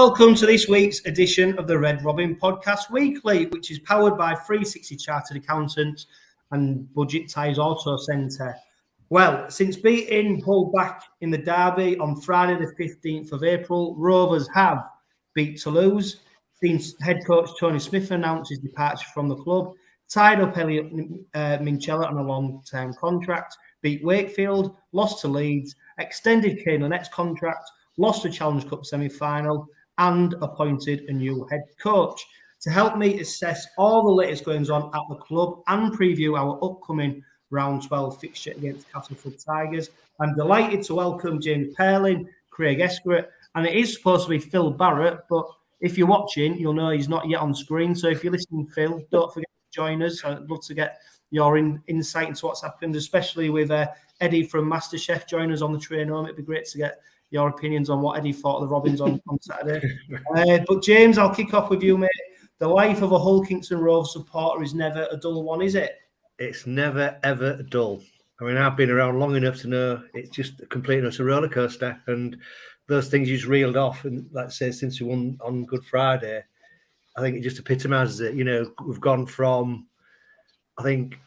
welcome to this week's edition of the Red Robin Podcast Weekly, which is powered by 360 Chartered Accountants and Budget Ties Auto Centre. Well, since beating Hull back in the derby on Friday the 15th of April, Rovers have beat Toulouse, seen head coach Tony Smith announce his departure from the club, tied up 𝐂𝐿𝐼𝑜t on a long-term contract, beat Wakefield, lost to Leeds, extended 𝐂𝐜𝐜𝐿𝐼's contract, lost the Challenge Cup semi-final, and appointed a new head coach. To help me assess all the latest goings on at the club and preview our upcoming round 12 fixture against Castleford Tigers, I'm delighted to welcome James Purling, Craig Eskrett, and it is supposed to be Phil Barrett, but if you're watching, you'll know he's not yet on screen. So if you're listening, Phil, don't forget to join us. I'd love to get your insight into what's happened, especially with Eddie from MasterChef joining us on the train home. It'd be great to get your opinions on what Eddie thought of the Robins on Saturday. But James, I'll kick off with you, mate. The life of a Hull Kingston Rovers supporter is never a dull one, is it? It's never, ever dull. I mean, I've been around long enough to know it's just a complete and utter roller coaster. And those things you just reeled off, and like I say, since we won on Good Friday, I think it just epitomises it. You know, we've gone from, I think,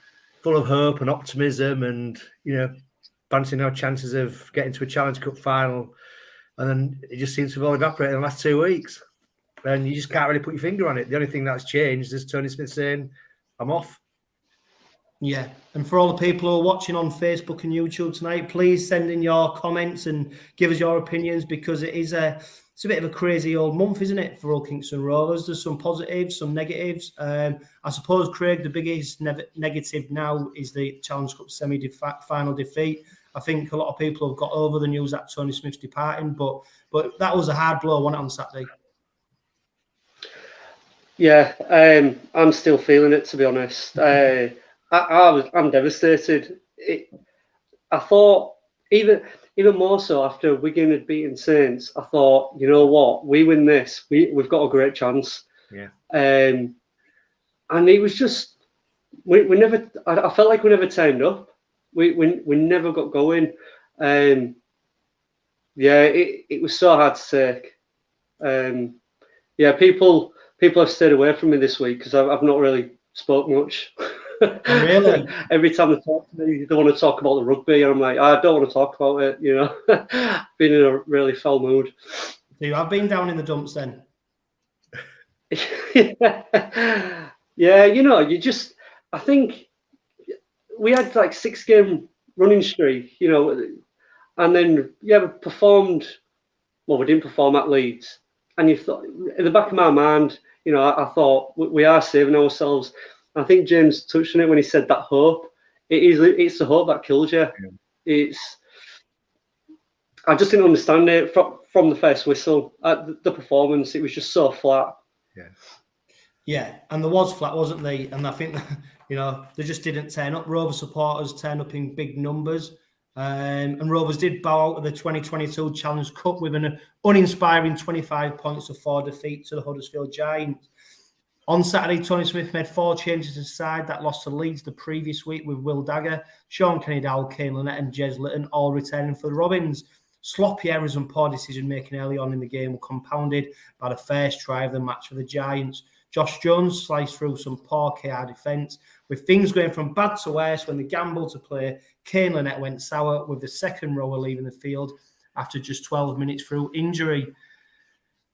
full of hope and optimism and, you know, fancying our chances of getting to a Challenge Cup final. And then it just seems to have all evaporated in the last 2 weeks. And you just can't really put your finger on it. The only thing that's changed is Tony Smith saying, I'm off. Yeah. And for all the people who are watching on Facebook and YouTube tonight, please send in your comments and give us your opinions, because it's a bit of a crazy old month, isn't it, for Hull Kingston Rovers? There's some positives, some negatives. I suppose, Craig, the biggest negative now is the Challenge Cup semi-final defeat. I think a lot of people have got over the news that Tony Smith's departing, but that was a hard blow, wasn't it, on Saturday? Yeah, I'm still feeling it, to be honest. I'm devastated. I thought even more so after Wigan had beaten Saints, I thought, you know what, we win this, we've got a great chance. Yeah. And it was just we never. I felt like we never turned up. We never got going. Yeah, it was so hard to take. Yeah, people have stayed away from me this week because I've not really spoke much. Really? Every time they talk to me, they want to talk about the rugby, and I'm like, I don't want to talk about it. You know, been in a really foul mood. So I've been down in the dumps then. Yeah, you know, I think we had like 6-game running streak, you know, and then we performed. Well, we didn't perform at Leeds, and you thought, in the back of my mind, you know, I thought we are saving ourselves. I think James touched on it when he said that hope. It's the hope that kills you. Yeah. I just didn't understand it from the first whistle. The performance, it was just so flat. Yeah, and there was flat, wasn't there? And I think, you know, they just didn't turn up. Rovers supporters turned up in big numbers. And Rovers did bow out of the 2022 Challenge Cup with an uninspiring 25 points to 4 defeat to the Huddersfield Giants. On Saturday, Tony Smith made 4 changes to the side that lost to Leeds the previous week, with Will Dagger, 𝐂𝐜𝐜𝐿𝐼, 𝐂𝐜𝐜𝐿𝐼 and Jes Litton all returning for the Robins. Sloppy errors and poor decision-making early on in the game were compounded by the first try of the match for the Giants. Josh Jones sliced through some poor KR defence, with things going from bad to worse when the gamble to play 𝐂𝐜𝐜𝐿𝐼 went sour, with the second rower leaving the field after just 12 minutes through injury.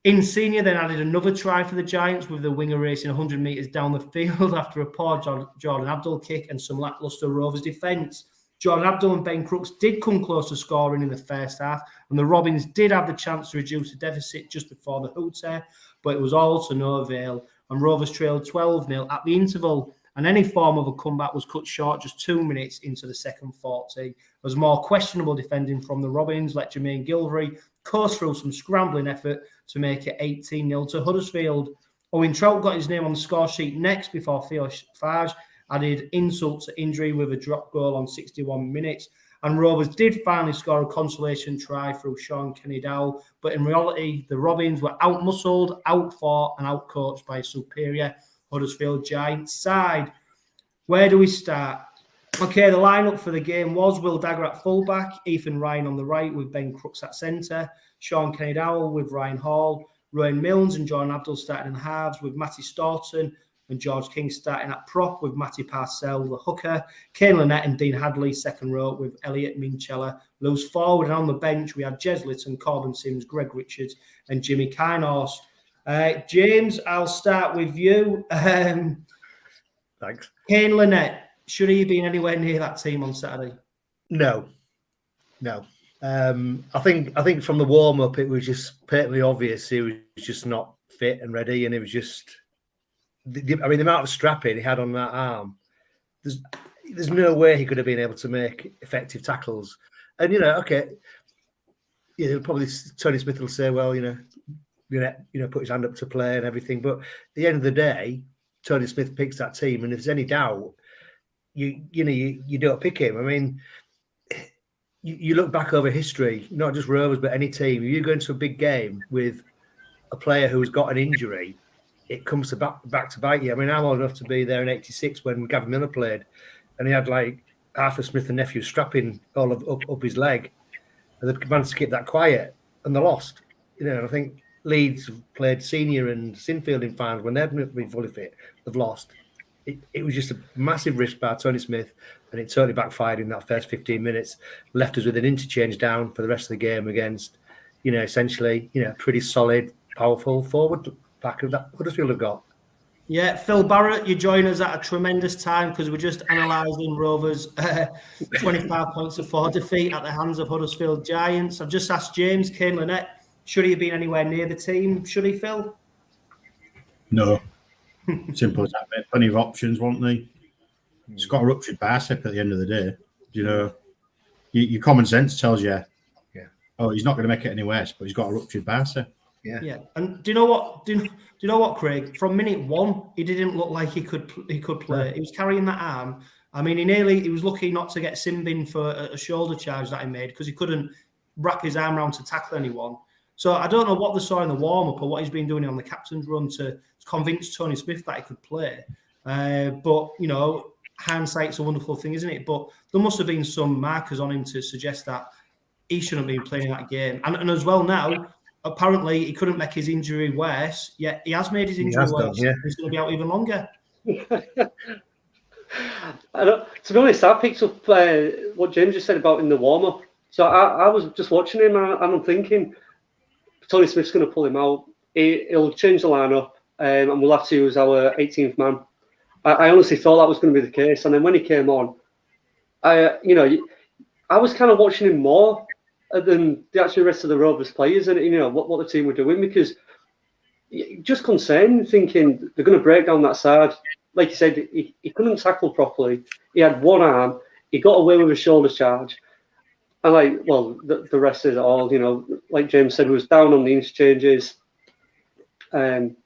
Insigne then added another try for the Giants, with the winger racing 100 metres down the field after a poor Jordan Abdul kick and some lacklustre Rovers defence. Jordan Abdul and Ben Crooks did come close to scoring in the first half, and the Robins did have the chance to reduce the deficit just before the 𝓡𝓸𝓷𝓼, but it was all to no avail, and Rovers trailed 12-0 at the interval, and any form of a comeback was cut short just 2 minutes into the second 40, as more questionable defending from the Robins let Jermaine Gilvery course through some scrambling effort to make it 18-0 to Huddersfield. Owen Trout got his name on the score sheet next before Theo Farge added insult to injury with a drop goal on 61 minutes. And Rovers did finally score a consolation try through 𝐂𝐜𝐜𝐿𝐼, but in reality, the Robins were outmuscled, outfought and outcoached by a superior Huddersfield Giants side. Where do we start? Okay, the lineup for the game was Will Dagger at fullback, Ethan Ryan on the right with Ben Crooks at centre, 𝐂𝐜𝐜𝐿𝐼 with Ryan Hall, Rowan Milnes and Jordan Abdul starting in the halves, with Matty Staunton and George King starting at prop, with Matty Parcell, the hooker, Kane Lynette and Dean Handily second row, with Elliot Minchella loose forward. And on the bench, we had 𝐂𝐿𝐴𝐿𝐼, Corbin Sims, Greg Richards and Jimmy 𝐂𝐜𝐼𝐸. James, I'll start with you. Thanks. Kane Lynette, should he have been anywhere near that team on Saturday? No. I think from the warm up, it was just patently obvious he was just not fit and ready, and it was just. The amount of strapping he had on that arm, there's no way he could have been able to make effective tackles. And probably Tony Smith will say, well, put his hand up to play and everything. But at the end of the day, Tony Smith picks that team, and if there's any doubt, you don't pick him. I mean, you look back over history, not just Rovers, but any team. If you go into a big game with a player who's got an injury, it comes back to bite you. I mean, I'm old enough to be there in '86 when Gavin Miller played, and he had like Arthur Smith and nephew strapping all up his leg, and they managed to keep that quiet, and they lost. And I think Leeds played senior and Sinfield in finals when they've been fully fit, they've lost. It was just a massive risk by Tony Smith, and it totally backfired in that first 15 minutes. Left us with an interchange down for the rest of the game against, essentially, pretty solid, powerful forward back of that Huddersfield have got. Yeah, Phil Barrett, you join us at a tremendous time because we're just analysing Rovers' 25 points to 4 defeat at the hands of Huddersfield Giants. I've just asked James, Kane Lynette, should he have been anywhere near the team? Should he, Phil? No. Simple as that, mate. Plenty of options, won't he? He's got a ruptured bicep at the end of the day. Your common sense tells you, oh, he's not going to make it any worse, but he's got a ruptured bicep. Yeah. And do you know what? Do you know what, Craig? From minute one, he didn't look like he could play. He was carrying that arm. I mean, he was lucky not to get sin-bin for a shoulder charge that he made because he couldn't wrap his arm around to tackle anyone. So I don't know what they saw in the warm-up or what he's been doing on the captain's run to convince Tony Smith that he could play. But, hindsight's a wonderful thing, isn't it? But there must have been some markers on him to suggest that he shouldn't have been playing that game. And as well now, apparently he couldn't make his injury worse, yet he has made his injury worse. Yeah. He's going to be out even longer. To be honest, I picked up what James just said about in the warm-up. So I was just watching him and I'm thinking, Tony Smith's going to pull him out. He'll change the lineup and we'll have to use our 18th man. I honestly thought that was going to be the case. And then when he came on, I was kind of watching him more than the actual rest of the Rovers players and, what the team were doing, because just concerned, thinking they're going to break down that side. Like you said, he couldn't tackle properly. He had one arm. He got away with a shoulder charge. And the rest is all, like James said, was down on the interchanges. It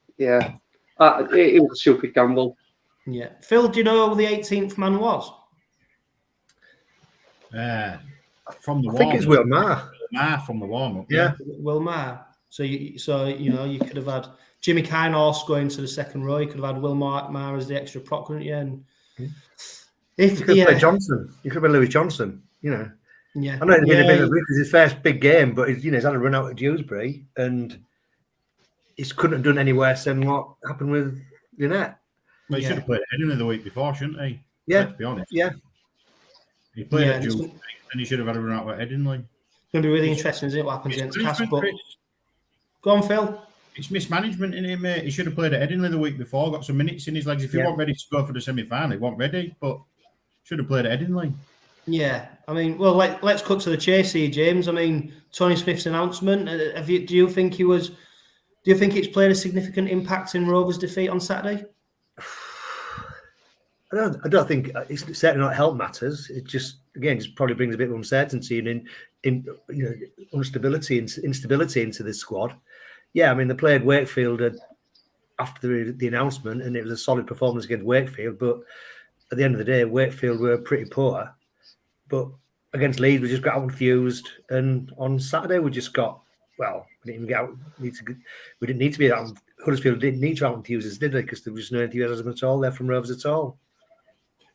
was a stupid gamble. Yeah. Phil, do you know who the 18th man was? From the I think it's Will Maher. From the warm-up. Yeah. Will Maher. So you could have had Jimmy 𝐂𝐜𝐼𝐸 going to the second row. You could have had Will Maher as the extra prop, couldn't you? And you could have played Johnson. You could have been Lewis Johnson, Yeah. I know it's been a bit of a risk. It's his first big game, but he's had a run out at Dewsbury and he couldn't have done any worse than what happened with Lynette. Well, he should have played Edinburgh the week before, shouldn't he? Yeah. Let's be honest. Yeah. He played at Dewsbury and he should have had a run out at Edinburgh. It's going to be really interesting, isn't it, what happens against Castleford? Go on, Phil. It's mismanagement in him, mate. He should have played at Edinburgh the week before, got some minutes in his legs. If he wasn't ready to go for the semi-final, he wasn't ready, but should have played at Edinburgh. Yeah, I mean, well, let's cut to the chase here, James. I mean, Tony Smith's announcement. Do you think it's played a significant impact in Rovers' defeat on Saturday? I don't think it's certainly not health matters. It just probably brings a bit of uncertainty and instability into this squad. Yeah, I mean, they played Wakefield after the announcement, and it was a solid performance against Wakefield. But at the end of the day, Wakefield were pretty poor. But against Leeds, we just got out confused. And on Saturday, we just got, we didn't even get out. We didn't need to be out. Huddersfield didn't need to out confuse us, did they? Because there was no enthusiasm at all there from Rovers at all.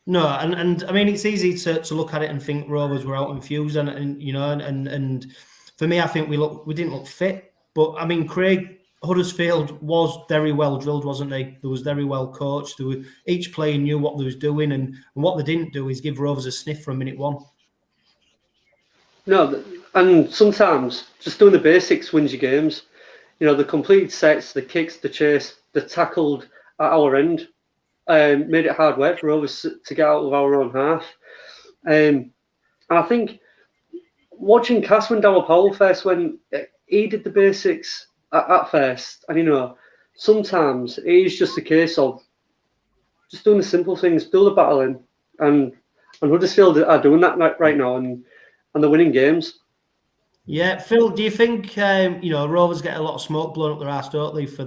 No, and I mean, it's easy to look at it and think Rovers were out infused, and for me, I think we didn't look fit. But I mean, Craig, Huddersfield was very well drilled, wasn't they? They was very well coached. Each player knew what they was doing, and what they didn't do is give Rovers a sniff from minute one. No, and sometimes just doing the basics wins you games. You know, the completed sets, the kicks, the chase, the tackled at our end, made it hard work for Rovers to get out of our own half. And I think watching Cass when Darryl Powell first, when he did the basics at first, and you know, sometimes it is just a case of just doing the simple things, build a battle in, and Huddersfield are doing that right now, and they're winning games. Yeah, Phil, do you think Rovers get a lot of smoke blown up their arse, don't they, for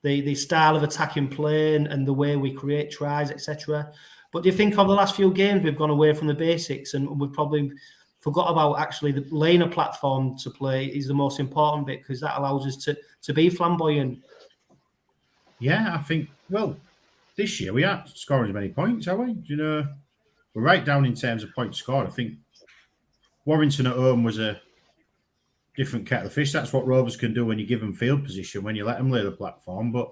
the style of attacking play and the way we create tries, etc. But do you think of the last few games we've gone away from the basics and we've probably forgot about actually laying a platform to play is the most important bit, because that allows us to be flamboyant? Yeah, I think, well, this year we aren't scoring as many points, are we? You know, we're right down in terms of points scored. I think Warrington at home was a different kettle of fish. That's what Rovers can do when you give them field position, when you let them lay the platform. But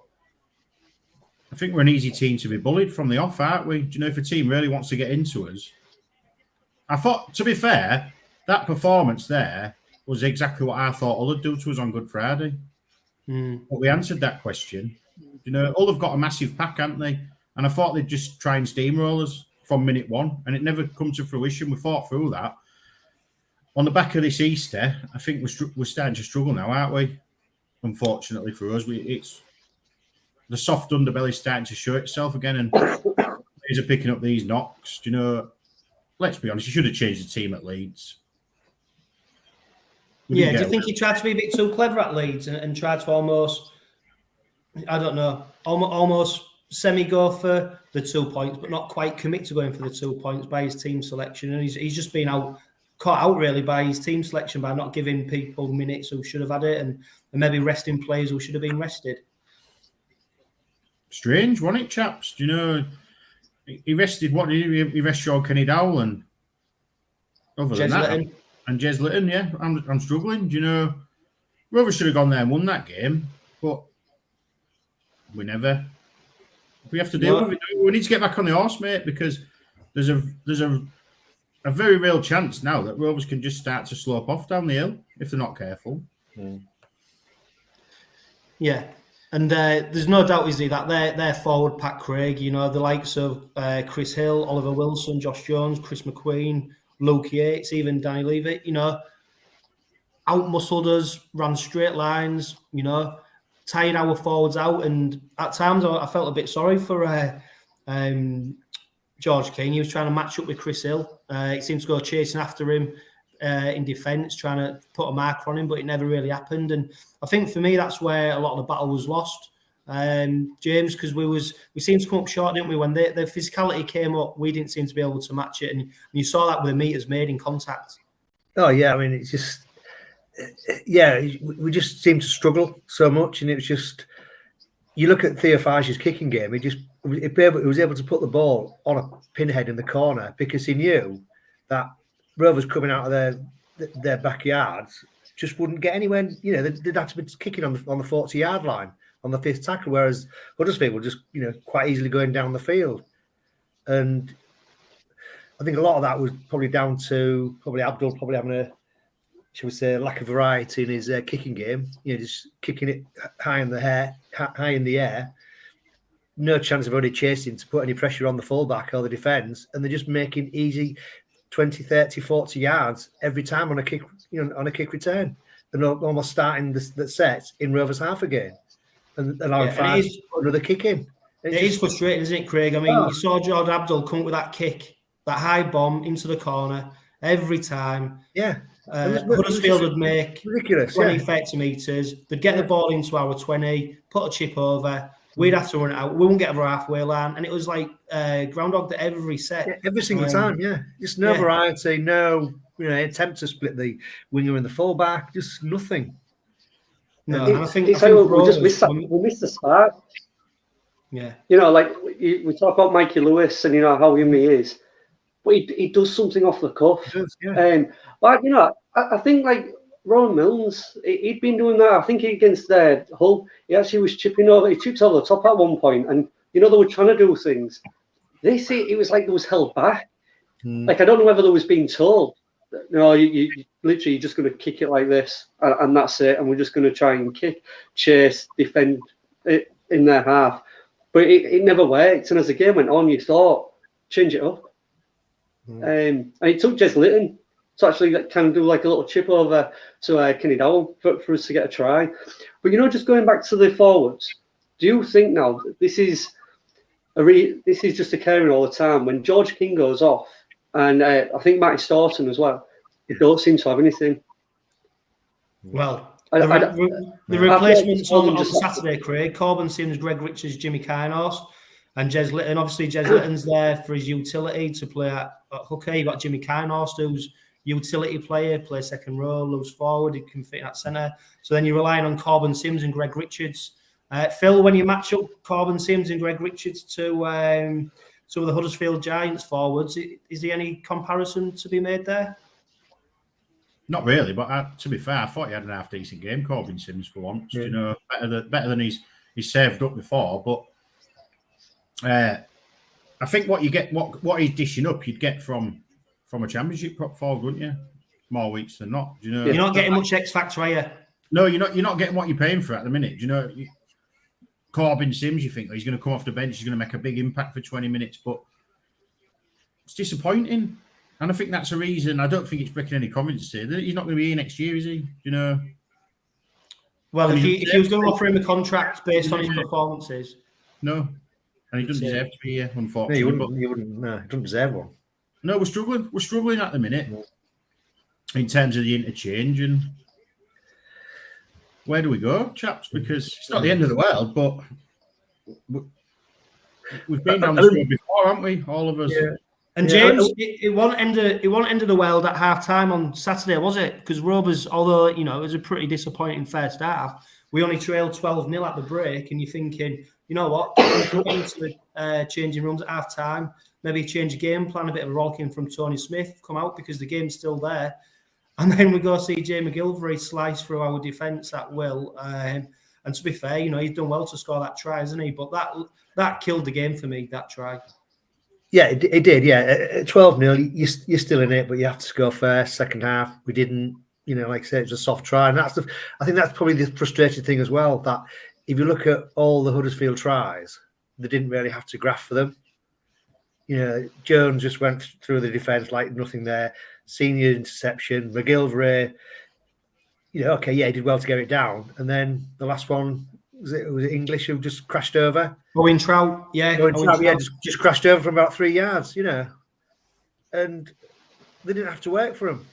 I think we're an easy team to be bullied from the off, aren't we? Do you know, if a team really wants to get into us? I thought, to be fair, that performance there was exactly what I thought Hull would do to us on Good Friday. But we answered that question. You know, Hull have got a massive pack, haven't they? And I thought they'd just try and steamroll us from minute one, and it never come to fruition. We fought through that. On the back of this Easter, I think we're starting to struggle now, aren't we? Unfortunately for us, it's the soft underbelly starting to show itself again, and players are picking up these knocks. You know, let's be honest, you should have changed the team at Leeds. Do you think he tried to be a bit too clever at Leeds and tried to almost, I don't know, almost semi-go for the 2 points, but not quite commit to going for the 2 points by his team selection? And he's just been caught out really by his team selection, by not giving people minutes who should have had it, and maybe resting players who should have been rested. Strange, wasn't it, chaps? Do you know, he rested, what did he rest 𝓂𝐴𝐿 and other than that, and 𝐁𝐿𝐼𝐴, yeah, I'm struggling. Do you know, Rovers should have gone there and won that game, but we have to deal with it. We need to get back on the horse, mate, because there's a very real chance now that Rovers can just start to slope off down the hill if they're not careful. Yeah, and there's no doubt, is there, that their forward pack, Craig, you know, the likes of Chris Hill, Oliver Wilson, Josh Jones, Chris McQueen, Luke Yates, even Danny Levy, you know, out-muscled us, ran straight lines, you know, tired our forwards out, and at times I felt a bit sorry for George King. He was trying to match up with Chris Hill. He seemed to go chasing after him in defence, trying to put a marker on him, but it never really happened. And I think for me, that's where a lot of the battle was lost, James, because we seemed to come up short, didn't we? When the physicality came up, we didn't seem to be able to match it, and you saw that with the meters made in contact. Oh yeah, I mean, it's just, yeah, we just seemed to struggle so much, and it was just, you look at 𝓡𝓸𝓷𝓷𝓼's kicking game, he was able to put the ball on a pinhead in the corner because he knew that Rovers coming out of their backyards just wouldn't get anywhere. You know, they'd have to be kicking on the 40-yard line on the fifth tackle, whereas Huddersfield were just, you know, quite easily going down the field. And I think a lot of that was probably down to Abdul having a, shall we say, lack of variety in his kicking game. You know, just kicking it high in the air. No chance of only chasing to put any pressure on the fullback or the defence, and they're just making easy 20, 30, 40 yards every time on a kick, you know, on a kick return, and almost starting the set in Rovers half again, and allowing five another kick in. It is frustrating, isn't it, Craig? I mean, you saw Jordan Abdul come up with that kick, that high bomb into the corner every time. Yeah. Huddersfield would make ridiculous 20, 30 metres. They'd get the ball into our 20, put a chip over. We'd have to run it out. We wouldn't get over halfway line, and it was like groundhog to every set. Yeah, every single time, yeah. Just no variety, no, you know, attempt to split the winger and the fullback, just nothing. No, and I think we just missed that. We missed the spark. Yeah, you know, like we talk about Mikey Lewis and you know how him he is, but he does something off the cuff. Does, yeah. And like, you know, I think like Ron Milnes, he'd been doing that. I think against Hull, he actually was chipping over. He chipped over the top at one point, and they were trying to do things. It was like they was held back. Like, I don't know whether they was being told, no, you literally just going to kick it like this, and that's it, and we're just going to try and kick, chase, defend it in their half. But it never worked, and as the game went on, you thought, change it up. And it took Jez Litton to actually kind of do like a little chip over to 𝐂𝐜𝐜𝐿 for us to get a try. But just going back to the forwards, do you think now this is just occurring all the time when George King goes off, and I think Matty Staunton as well? They don't seem to have anything. Well, the replacements on Saturday, Craig, Corbin Sims, Greg Richards, Jimmy Kynors, and Jez Litton. Obviously, Jez Litton's there for his utility to play at hooker. You've got Jimmy Kynors, who's utility player, play second row, loose forward, he can fit at centre. So then you're relying on Corbin Sims and Greg Richards. Phil, when you match up Corbin Sims and Greg Richards to some of the Huddersfield Giants forwards, is there any comparison to be made there? Not really, but to be fair, I thought he had an half decent game, Corbin Sims, for once. Yeah. Better than he's saved up before. But I think what you get, what he's dishing up, you'd get from a championship prop forward, wouldn't you? More weeks than not. You're not getting much X factor, are you? No, you're not getting what you're paying for at the minute. Corbin Sims, you think he's going to come off the bench, he's going to make a big impact for 20 minutes, but it's disappointing. And I think that's a reason. I don't think it's breaking any comments to say that he's not going to be here next year, is he? Well, if he was going to offer him a contract based on his performances. No. And he doesn't deserve to be here, unfortunately. He doesn't deserve one. No, we're struggling. We're struggling at the minute in terms of the interchange. And where do we go, chaps? Because it's not the end of the world, but we've been down this road before, haven't we? All of us. Yeah. And James, it wasn't end of the world at half time on Saturday, was it? Because Rovers, although it was a pretty disappointing first half, we only trailed 12-0 at the break, and you're thinking, you know what, get into the changing rooms at half time, maybe change a game plan, a bit of a rollicking from Tony Smith, come out because the game's still there. And then we go see Jay McGilvery slice through our defence at will. And to be fair, he's done well to score that try, hasn't he? But that killed the game for me, that try. Yeah, it did. Yeah, at 12-0, you're still in it, but you have to score first. Second half, we didn't. Like I said, it was a soft try, and I think that's probably the frustrating thing as well. That if you look at all the Huddersfield tries, they didn't really have to graft for them. Jones just went through the defence like nothing there. Senior interception, McGilvery. He did well to get it down, and then the last one was it English who just crashed over. Owen Trout, just crashed over from about 3 yards, and they didn't have to work for him,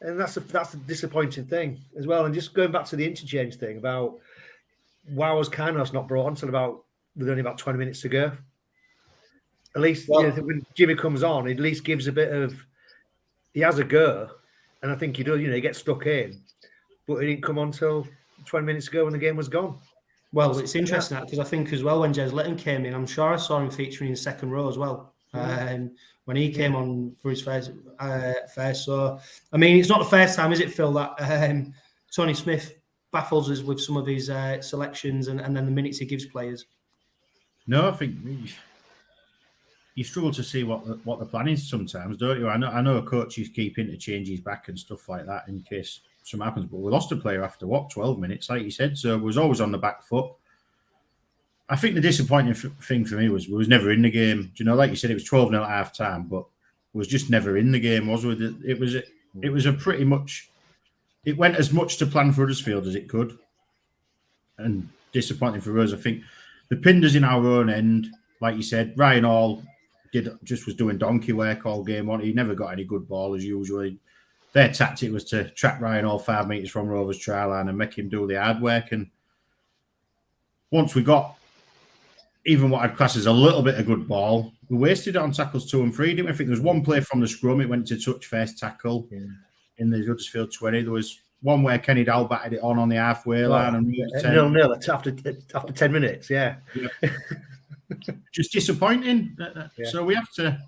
and that's a disappointing thing as well. And just going back to the interchange thing about why was Kynors not brought on until with only about 20 minutes to go? At least when Jimmy comes on, it at least gives a bit of he has a go, and I think he does. He gets stuck in, but he didn't come on till 20 minutes ago when the game was gone. Well, it's interesting because I think as well when Jez Litton came in, I'm sure I saw him featuring in the second row as well. When he came on for his first. So, I mean, it's not the first time, is it, Phil, that Tony Smith baffles us with some of his selections and then the minutes he gives players? No, I think you struggle to see what the plan is sometimes, don't you? I know coaches keep interchanges back and stuff like that in case something happens, but we lost a player after 12 minutes, like you said, so it was always on the back foot. I think the disappointing thing for me was we was never in the game. Like you said, it was 12-0 at half time, but was just never in the game, was it? It was a pretty much. It went as much to plan for Huddersfield as it could, and disappointing for us. I think the Pinders in our own end, like you said, Ryan Hall was doing donkey work all game on. He never got any good ball as usual. Their tactic was to trap Ryan Hall 5 metres from Rovers try line and make him do the hard work. And once we got even what I'd class as a little bit of good ball, we wasted it on tackles 2 and 3, didn't we? I think there was one play from the scrum, it went to touch first tackle in the Huddersfield 20. There was one where 𝐂𝐜𝐜𝐿 batted it on the halfway line. And 0-0 after 10 minutes, Just disappointing. So we have to,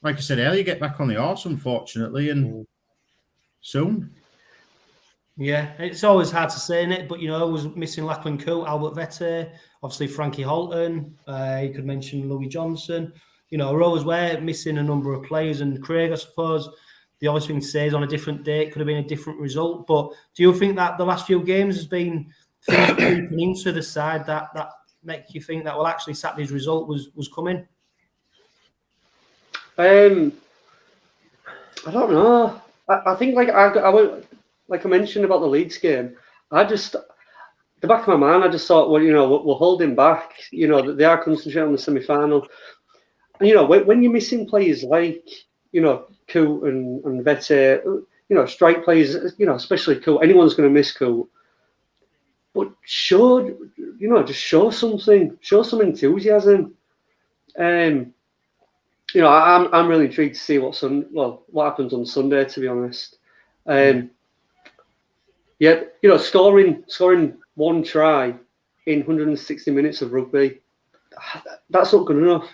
like I said earlier, get back on the horse, unfortunately, and soon. Yeah, it's always hard to say, innit? But, was missing Lachlan Coote, Albert Vette, obviously Frankie Holton. You could mention Louis Johnson. Rovers were missing a number of players. And Craig, I suppose, the obvious thing to say is on a different day, it could have been a different result. But do you think that the last few games has been things creeping into the side that make you think that, well, actually Saturday's result was coming? I don't know. I think like I mentioned about the Leeds game, the back of my mind, I just thought, well, we're holding back. They are concentrating on the semi-final. And, when you're missing players like, Coote and Vette, strike players, especially Coote, anyone's going to miss Coote. But just show something, show some enthusiasm. I'm really intrigued to see what happens on Sunday, to be honest. Scoring one try in 160 minutes of rugby, that's not good enough.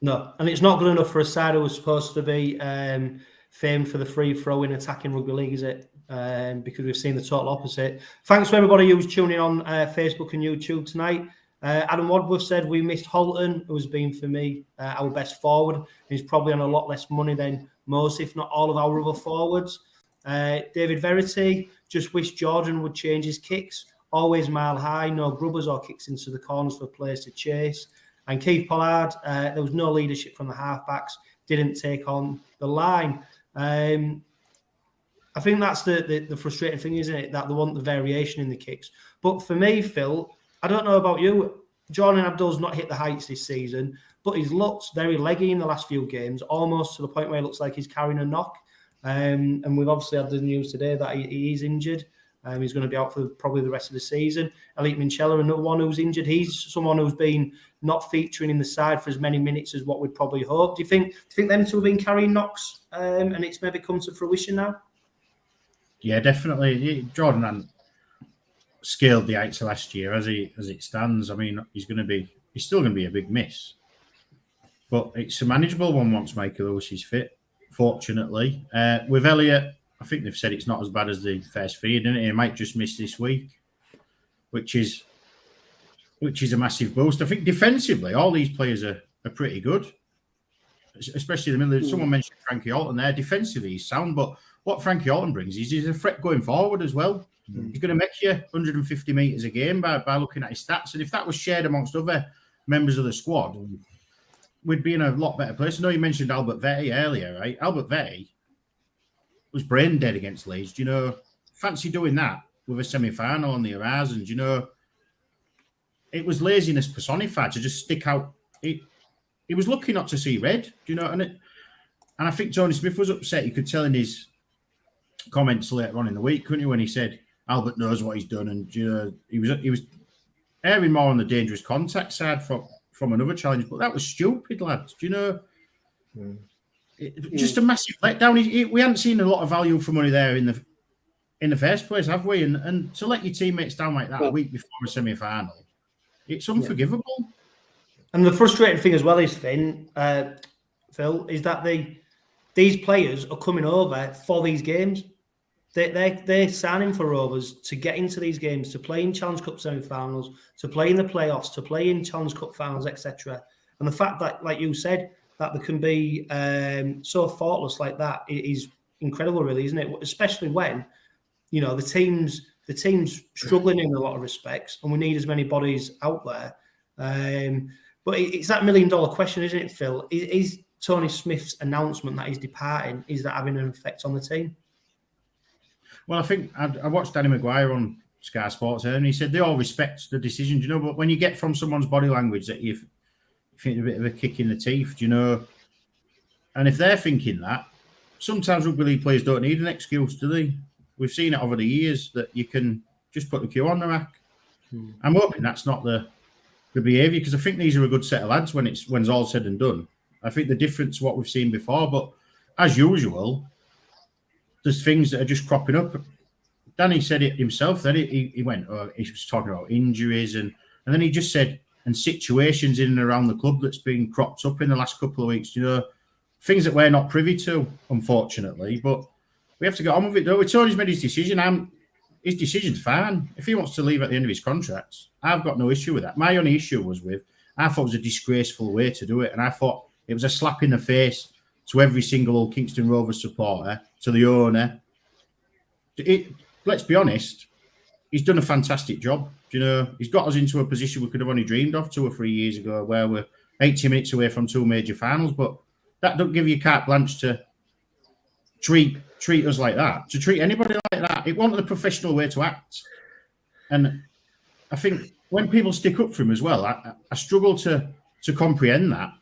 No, and it's not good enough for a side who was supposed to be famed for the free throw in attacking rugby league, is it? Because we've seen the total opposite. Thanks to everybody who's tuning on Facebook and YouTube tonight. Adam Wadworth said we missed Holton, who's been, for me, our best forward. He's probably on a lot less money than most, if not all, of our other forwards. David Verity just wished Jordan would change his kicks. Always mile high, no grubbers or kicks into the corners for players to chase. And Keith Pollard, there was no leadership from the halfbacks, didn't take on the line. I think that's the frustrating thing, isn't it? That they want the variation in the kicks. But for me, Phil, I don't know about you, Jordan Abdul's not hit the heights this season, but he's looked very leggy in the last few games, almost to the point where it looks like he's carrying a knock. And we've obviously had the news today that he is injured. He's going to be out for probably the rest of the season. 𝐂𝐿𝐴𝐿 Minchella, another one who's injured. He's someone who's been not featuring in the side for as many minutes as what we'd probably hope. Do you think them two have been carrying knocks and it's maybe come to fruition now? Yeah, definitely. Jordan hadn't scaled the heights of last year as it stands. I mean, he's still going to be a big miss, but it's a manageable one once Michael Lewis is fit. Fortunately, with Elliott, I think they've said it's not as bad as the first feed, and he might just miss this week, which is a massive boost. I think defensively, all these players are pretty good, especially in the middle. Someone mentioned Frankie Holton there. Defensively, he's sound, but what Frankie Holton brings is he's a threat going forward as well. He's going to make you 150 metres a game by looking at his stats, and if that was shared amongst other members of the squad, we'd be in a lot better place. I know you mentioned Albert Vette earlier, right? Albert Vette was brain dead against Leeds. Fancy doing that with a semi-final on the horizon. It was laziness personified to just stick out. He was lucky not to see red. And I think Tony Smith was upset. You could tell in his comments later on in the week, couldn't you, when he said Albert knows what he's done, and he was erring more on the dangerous contact side from another challenge. But that was stupid, lads. Just a massive letdown. We hadn't seen a lot of value for money there in the first place, have we? And to let your teammates down like that a week before a semi-final, it's unforgivable. And the frustrating thing as well is, Phil, is that these players are coming over for these games. They're signing for Rovers to get into these games, to play in Challenge Cup semi-finals, to play in the playoffs, to play in Challenge Cup finals, etc. And the fact that, like you said, that they can be so thoughtless like that is incredible, really, isn't it? Especially when, the team's struggling in a lot of respects, and we need as many bodies out there. But it's that $1 million question, isn't it, Phil? Is Tony Smith's announcement that he's departing, is that having an effect on the team? Well, I think I watched Danny Maguire on Sky Sports and he said they all respect the decision, but when you get from someone's body language that you think a bit of a kick in the teeth, and if they're thinking that, sometimes rugby league players don't need an excuse, do they? We've seen it over the years that you can just put the cue on the rack. I'm hoping that's not the behaviour, because I think these are a good set of lads when it's all said and done. I think the difference to what we've seen before, but as usual, there's things that are just cropping up. Danny said it himself. Then he went, he was talking about injuries, and then he just said, and situations in and around the club that's been cropped up in the last couple of weeks. things that we're not privy to, unfortunately. But we have to get on with it, though. Tony's made his decision. His decision's fine. If he wants to leave at the end of his contract, I've got no issue with that. My only issue was I thought it was a disgraceful way to do it, and I thought it was a slap in the face to every single old Kingston Rovers supporter, to the owner. Let's be honest, he's done a fantastic job. You know, he's got us into a position we could have only dreamed of 2 or 3 years ago, where we're 80 minutes away from 2 major finals. But that don't give you carte blanche to treat us like that, to treat anybody like that. It wasn't the professional way to act. And I think when people stick up for him as well, I struggle to comprehend that,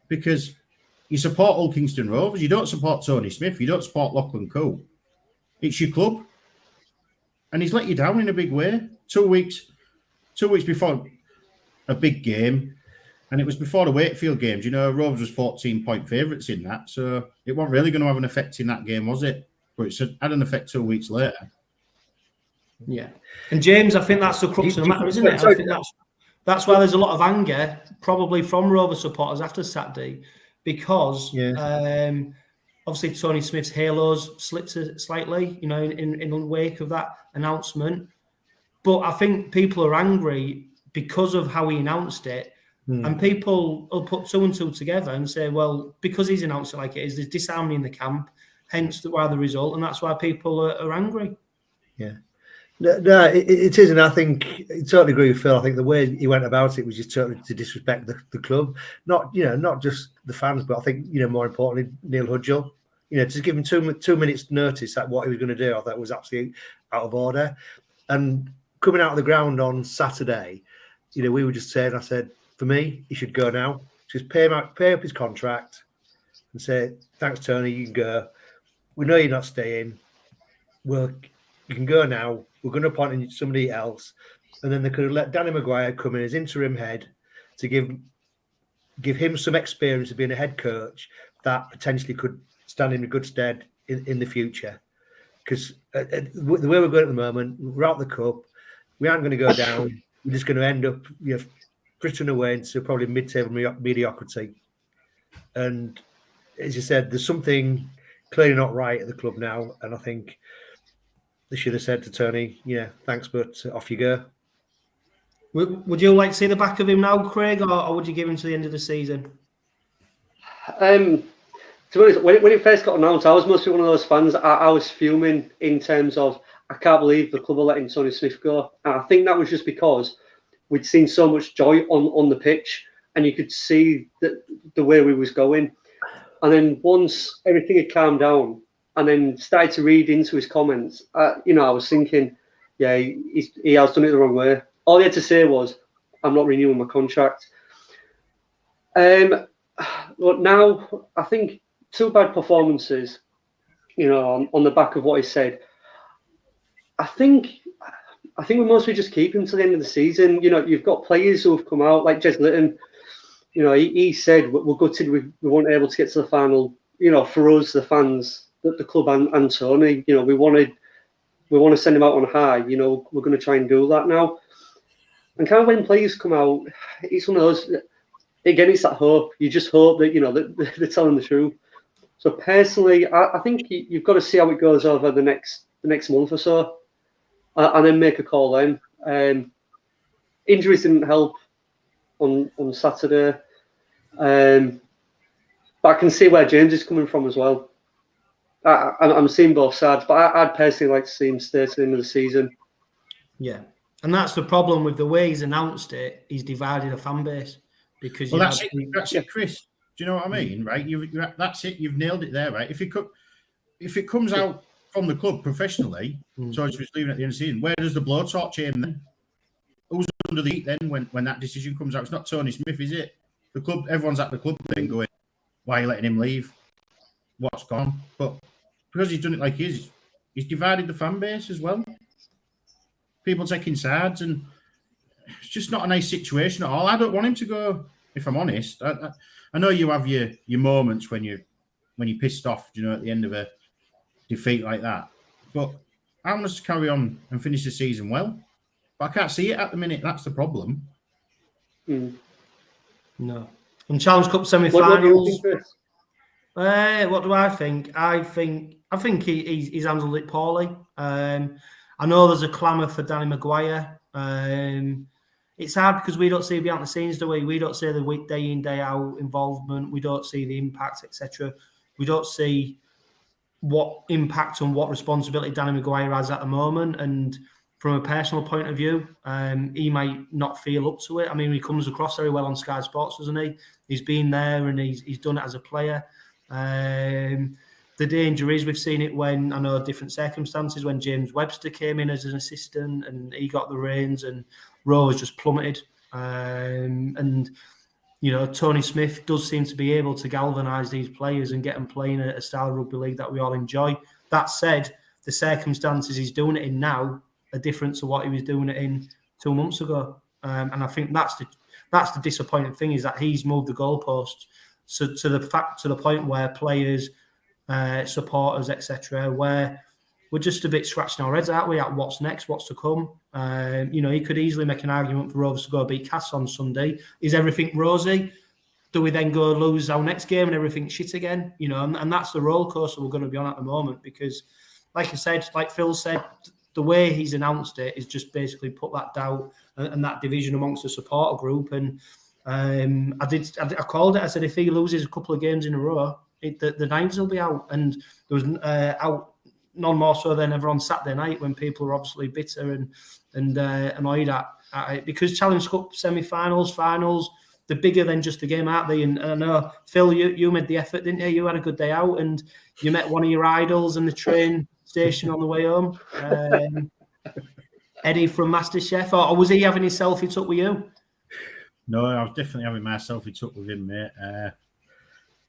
because you support Old Kingston Rovers, you don't support Tony Smith, you don't support Lachlan Coote. It's your club. And he's let you down in a big way. 2 weeks before a big game, and it was before the Wakefield games. You know, Rovers was 14-point favourites in that, so it wasn't really going to have an effect in that game, was it? But it had an effect 2 weeks later. Yeah. And James, I think that's the crux of the matter, isn't it? I think that's why there's a lot of anger, probably from Rovers supporters after Saturday, because obviously Tony Smith's halos slipped slightly, you know, in the wake of that announcement. But I think people are angry because of how he announced it. And people will put 2 and 2 together and say, well, because he's announced it like it is, there's disharmony in the camp, hence why the result, and that's why people are angry. Yeah. No, it is, and I think I totally agree with Phil. I think the way he went about it was just totally to disrespect the club, not just the fans, but I think, you know, more importantly, Neil Hudgell. You know, to give him 2 minutes notice at what he was going to do, I thought was absolutely out of order. And coming out of the ground on Saturday, you know, we were just saying, I said, for me, he should go now. Just pay up his contract and say, thanks, Tony, you can go. We know you're not staying. You can go now. We're going to appoint somebody else. And then they could have let Danny Maguire come in as interim head to give him some experience of being a head coach that potentially could stand in good stead in the future. Because the way we're going at the moment, we're out the cup. We aren't going to go down. We're just going to end up, you know, frittering away into probably mid-table mediocrity. And as you said, there's something clearly not right at the club now. And I think they should have said to Tony, yeah, thanks, but off you go. Would you like to see the back of him now, Craig, or would you give him to the end of the season? To be honest, when it first got announced, I was mostly one of those fans. I was fuming in terms of, I can't believe the club are letting Tony Smith go. And I think that was just because we'd seen so much joy on the pitch, and you could see the way we was going. And then once everything had calmed down, and then started to read into his comments, you know, I was thinking, yeah, he has done it the wrong way. All he had to say was, I'm not renewing my contract. But now, I think 2 bad performances, you know, on the back of what he said. I think we mostly just keep him to the end of the season. You know, you've got players who have come out, like Jez Litton. You know, he said, we're gutted we weren't able to get to the final. You know, for us, the fans, the club and Tony, you know, we want to send him out on high. You know, we're going to try and do that now. And kind of when players come out, it's one of those, again, it's that hope. You just hope that, you know, that they're telling the truth. So personally, I think you've got to see how it goes over the next month or so, and then make a call then. Injuries didn't help on Saturday. But I can see where James is coming from as well. I'm seeing both sides, but I'd personally like to see him stay to the end of the season. Yeah, and that's the problem with the way he's announced it. He's divided a fan base because that's it, Chris. Do you know what I mean? Right? That's it. You've nailed it there, right? If it comes out from the club professionally, so I was leaving at the end of the season, where does the blowtorch aim then? Who's under the heat then when that decision comes out? It's not Tony Smith, is it? The club, everyone's at the club then going, why are you letting him leave? What's gone? But because he's done it like he is, he's divided the fan base as well. People taking sides, and it's just not a nice situation at all. I don't want him to go, if I'm honest. I know you have your moments when you're pissed off, you know, at the end of a defeat like that. But I want us to carry on and finish the season well. But I can't see it at the minute. That's the problem. No. And Challenge Cup semi-finals. What do I think? I think he's handled it poorly. I know there's a clamour for Danny Maguire. It's hard because we don't see behind the scenes, do we? We don't see the day in, day out involvement. We don't see the impact, etc. We don't see what impact and what responsibility Danny Maguire has at the moment. And from a personal point of view, he might not feel up to it. I mean, he comes across very well on Sky Sports, doesn't he? He's been there and he's done it as a player. The danger is we've seen it when, I know different circumstances, when James Webster came in as an assistant and he got the reins and Rovers just plummeted. And, you know, Tony Smith does seem to be able to galvanise these players and get them playing a style of rugby league that we all enjoy. That said, the circumstances he's doing it in now are different to what he was doing it in 2 months ago. And I think that's the disappointing thing, is that he's moved the goalposts to the point where players, supporters, etc., where we're just a bit scratching our heads, aren't we, at what's next, what's to come. You know, he could easily make an argument for Rovers to go beat Cass on Sunday. Is everything rosy? Do we then go lose our next game and everything's shit again? You know, and that's the roller coaster we're going to be on at the moment, because, like I said, like Phil said, the way he's announced it is just basically put that doubt and that division amongst the supporter group. And I called it. I said, if he loses a couple of games in a row, the knives will be out. And there was out none more so than ever on Saturday night, when people were obviously bitter and annoyed at it, because Challenge Cup semi-finals, finals, they're bigger than just a game, aren't they? And I know, Phil, you made the effort, didn't you? You had a good day out and you met one of your idols in the train station on the way home. Eddie from MasterChef, or was he having his selfie took with you? No, I was definitely having my selfie took with him, mate.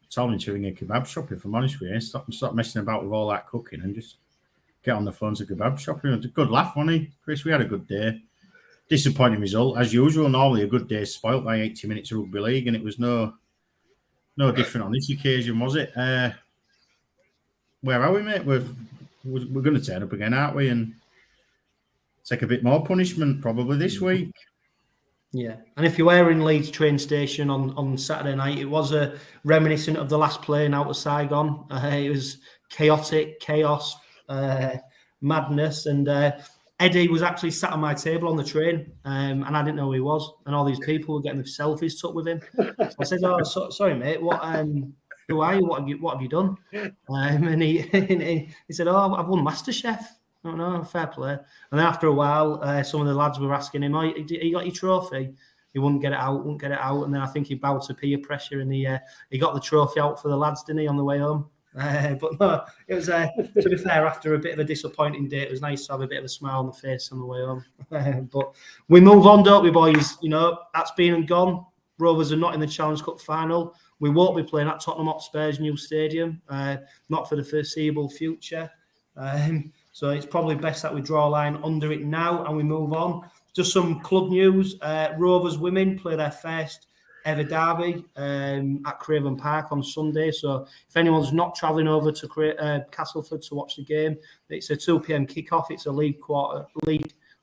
Told me to ring a kebab shop, if I'm honest with you. Stop messing about with all that cooking and just get on the phone to kebab shop. It was a good laugh, wasn't he, Chris? We had a good day. Disappointing result, as usual. Normally a good day is spoilt by 80 minutes of rugby league, and it was no different on this occasion, was it? Where are we, mate? We're going to turn up again, aren't we? And take a bit more punishment probably this week. Yeah, and if you were in Leeds train station on Saturday night, it was reminiscent of the last plane out of Saigon. It was chaotic, chaos, madness, and Eddie was actually sat on my table on the train, and I didn't know who he was, and all these people were getting the selfies took with him. So I said, "Oh, sorry, mate. What? Who are you? What have you done?" And he said, "Oh, I've won MasterChef." Oh, no, fair play. And then after a while, some of the lads were asking him, "Oh, you got your trophy?" He wouldn't get it out. And then I think he bowed to peer pressure, and he got the trophy out for the lads, didn't he, on the way home? But no, it was, to be fair, after a bit of a disappointing day, it was nice to have a bit of a smile on the face on the way home. But we move on, don't we, boys? You know, that's been and gone. Rovers are not in the Challenge Cup final. We won't be playing at Tottenham Hotspur's new stadium, not for the foreseeable future. So it's probably best that we draw a line under it now and we move on. Just some club news. Rovers women play their first ever derby at Craven Park on Sunday. So if anyone's not travelling over to Castleford to watch the game, it's a 2 p.m. kickoff. It's a League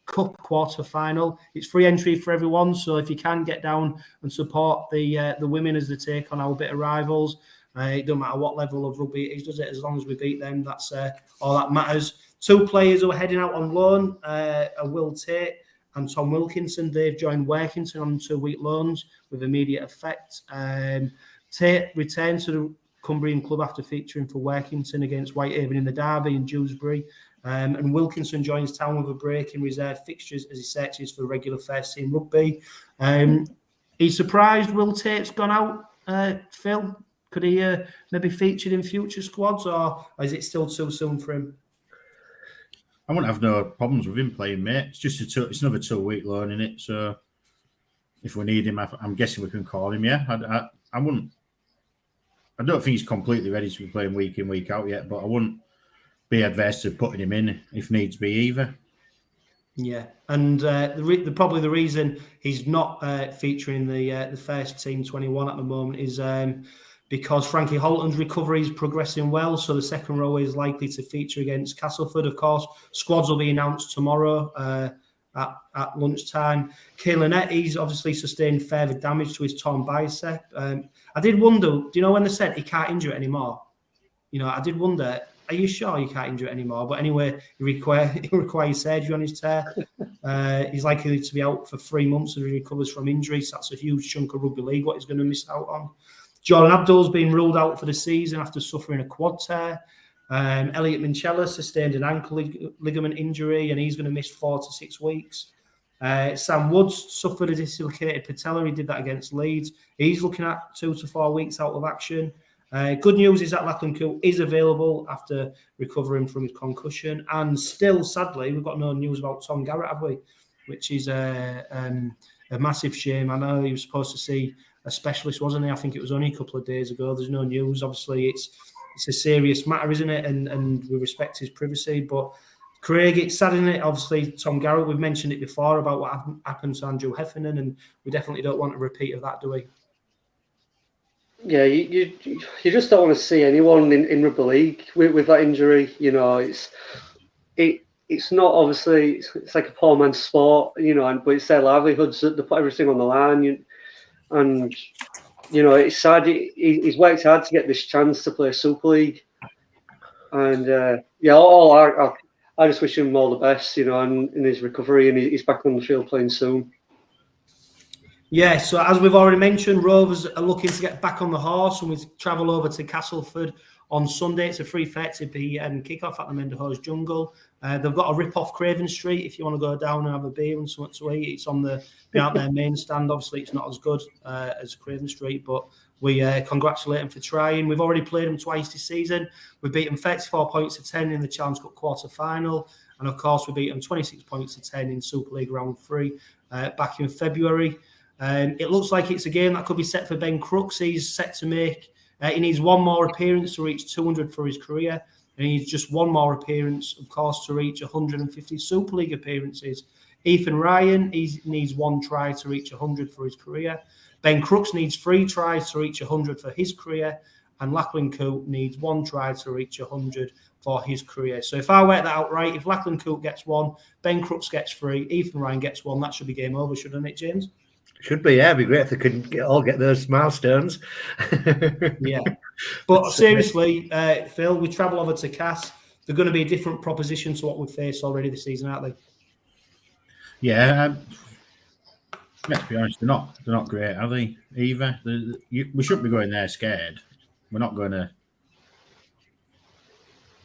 Cup quarter final. It's free entry for everyone. So if you can get down and support the women as they take on our bitter rivals, it doesn't matter what level of rugby it is, does it? As long as we beat them, that's all that matters. 2 players who are heading out on loan are Will Tate and Tom Wilkinson. They've joined Workington on 2-week loans with immediate effect. Tate returned to the Cumbrian club after featuring for Workington against Whitehaven in the derby in Dewsbury. And Wilkinson joins town with a break in reserve fixtures as he searches for regular first team rugby. He's surprised Will Tate's gone out, Phil? Could he maybe featured in future squads, or is it still too soon for him? I wouldn't have no problems with him playing, mate. It's just it's another 2-week loan, in it. So if we need him, I'm guessing we can call him. Yeah, I wouldn't. I don't think he's completely ready to be playing week in, week out yet, but I wouldn't be adverse to putting him in if needs be either. Yeah, and probably the reason he's not featuring the first team 21 at the moment is because Frankie Holton's recovery is progressing well, so the second row is likely to feature against Castleford. Of course, squads will be announced tomorrow at lunchtime. 𝐂𝐜𝐜𝐿, he's obviously sustained further damage to his torn bicep. I did wonder, do you know when they said he can't injure it anymore? You know, I did wonder, are you sure you can't injure it anymore? But anyway, he requires surgery on his tear. He's likely to be out for 3 months as he recovers from injuries. So that's a huge chunk of rugby league what he's going to miss out on. Jordan Abdull's been ruled out for the season after suffering a quad tear. Elliot Minchella sustained an ankle ligament injury and he's going to miss 4 to 6 weeks. Sam Woods suffered a dislocated patella. He did that against Leeds. He's looking at 2 to 4 weeks out of action. Good news is that 𝓡𝐸𝐿 is available after recovering from his concussion. And still, sadly, we've got no news about Tom Garrett, have we? Which is a massive shame. I know he was supposed to see a specialist, wasn't he? I think it was only a couple of days ago. There's no news. Obviously, it's a serious matter, isn't it? And we respect his privacy. But Craig, it's sad, isn't it? Obviously, Tom Garrett, we've mentioned it before about what happened to Andrew Heffernan, and we definitely don't want a repeat of that, do we? Yeah, you just don't want to see anyone in rugby league with that injury. You know, it's not obviously it's like a poor man's sport, you know, but it's their livelihoods that they put everything on the line. And you know, it's sad. He's worked hard to get this chance to play Super League, and I just wish him all the best, you know, in his recovery, and he's back on the field playing soon. Yeah, so as we've already mentioned, Rovers are looking to get back on the horse and we travel over to Castleford on Sunday. It's a free 𝓡𝓸𝓷𝓼 kick-off at the Menderhose Jungle. They've got a rip-off Craven Street if you want to go down and have a beer and something to eat. It's on behind their main stand. Obviously, it's not as good as Craven Street, but we congratulate them for trying. We've already played them twice this season. We beat them 34 points to 10 in the Challenge Cup quarter-final. And, of course, we beat them 26 points to 10 in Super League Round 3 back in February. It looks like it's a game that could be set for Ben Crooks. He's set to make, he needs one more appearance to reach 200 for his career. And he needs just one more appearance, of course, to reach 150 Super League appearances. Ethan Ryan, he needs 1 try to reach 100 for his career. Ben Crooks needs 3 tries to reach 100 for his career. And 𝓡𝐸𝐿 needs 1 try to reach 100 for his career. So if I work that out right, if 𝓡𝐸𝐿 gets 1, Ben Crooks gets 3, Ethan Ryan gets 1, that should be game over, shouldn't it, James? Should be, yeah. It'd be great if they could all get those milestones. Yeah. But seriously, Phil, we travel over to Cass. They're going to be a different proposition to what we've faced already this season, aren't they? Yeah. Let's be honest, they're not great, are they? Either. We shouldn't be going there scared. We're not going to.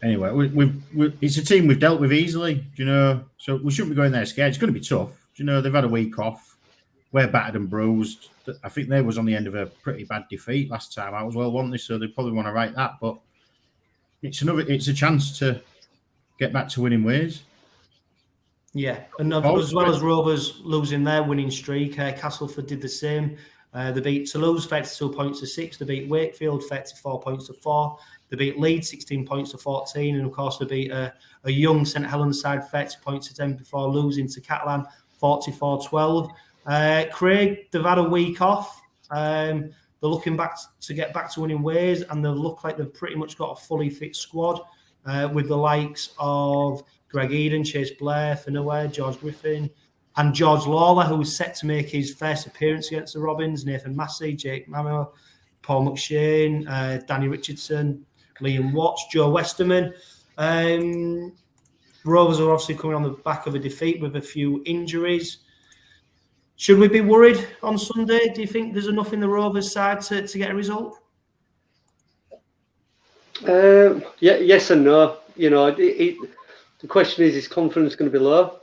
Anyway, it's a team we've dealt with easily, you know. So we shouldn't be going there scared. It's going to be tough. You know, they've had a week off. We're battered and bruised. I think they was on the end of a pretty bad defeat last time out as well, weren't they? So they probably want to write that. But it's a chance to get back to winning ways. Yeah, and as well as Rovers losing their winning streak, Castleford did the same. They beat Toulouse 32 points to 6. They beat Wakefield 34 points to 4. They beat Leeds 16 points to 14, and of course they beat a young St Helens side 30 points to 10 before losing to Catalan 44-12. Craig, they've had a week off. They're looking back to get back to winning ways, and they look like they've pretty much got a fully fit squad with the likes of Greg Eden, Chase Blair, Finaway, George Griffin, and George Lawler, who was set to make his first appearance against the Robins, Nathan Massey, Jake Mamo, Paul McShane, Danny Richardson, Liam Watts, Joe Westerman. Rovers are obviously coming on the back of a defeat with a few injuries. Should we be worried on Sunday? Do you think there's enough in the Rovers side to get a result? Yes and no. You know, the question is confidence going to be low?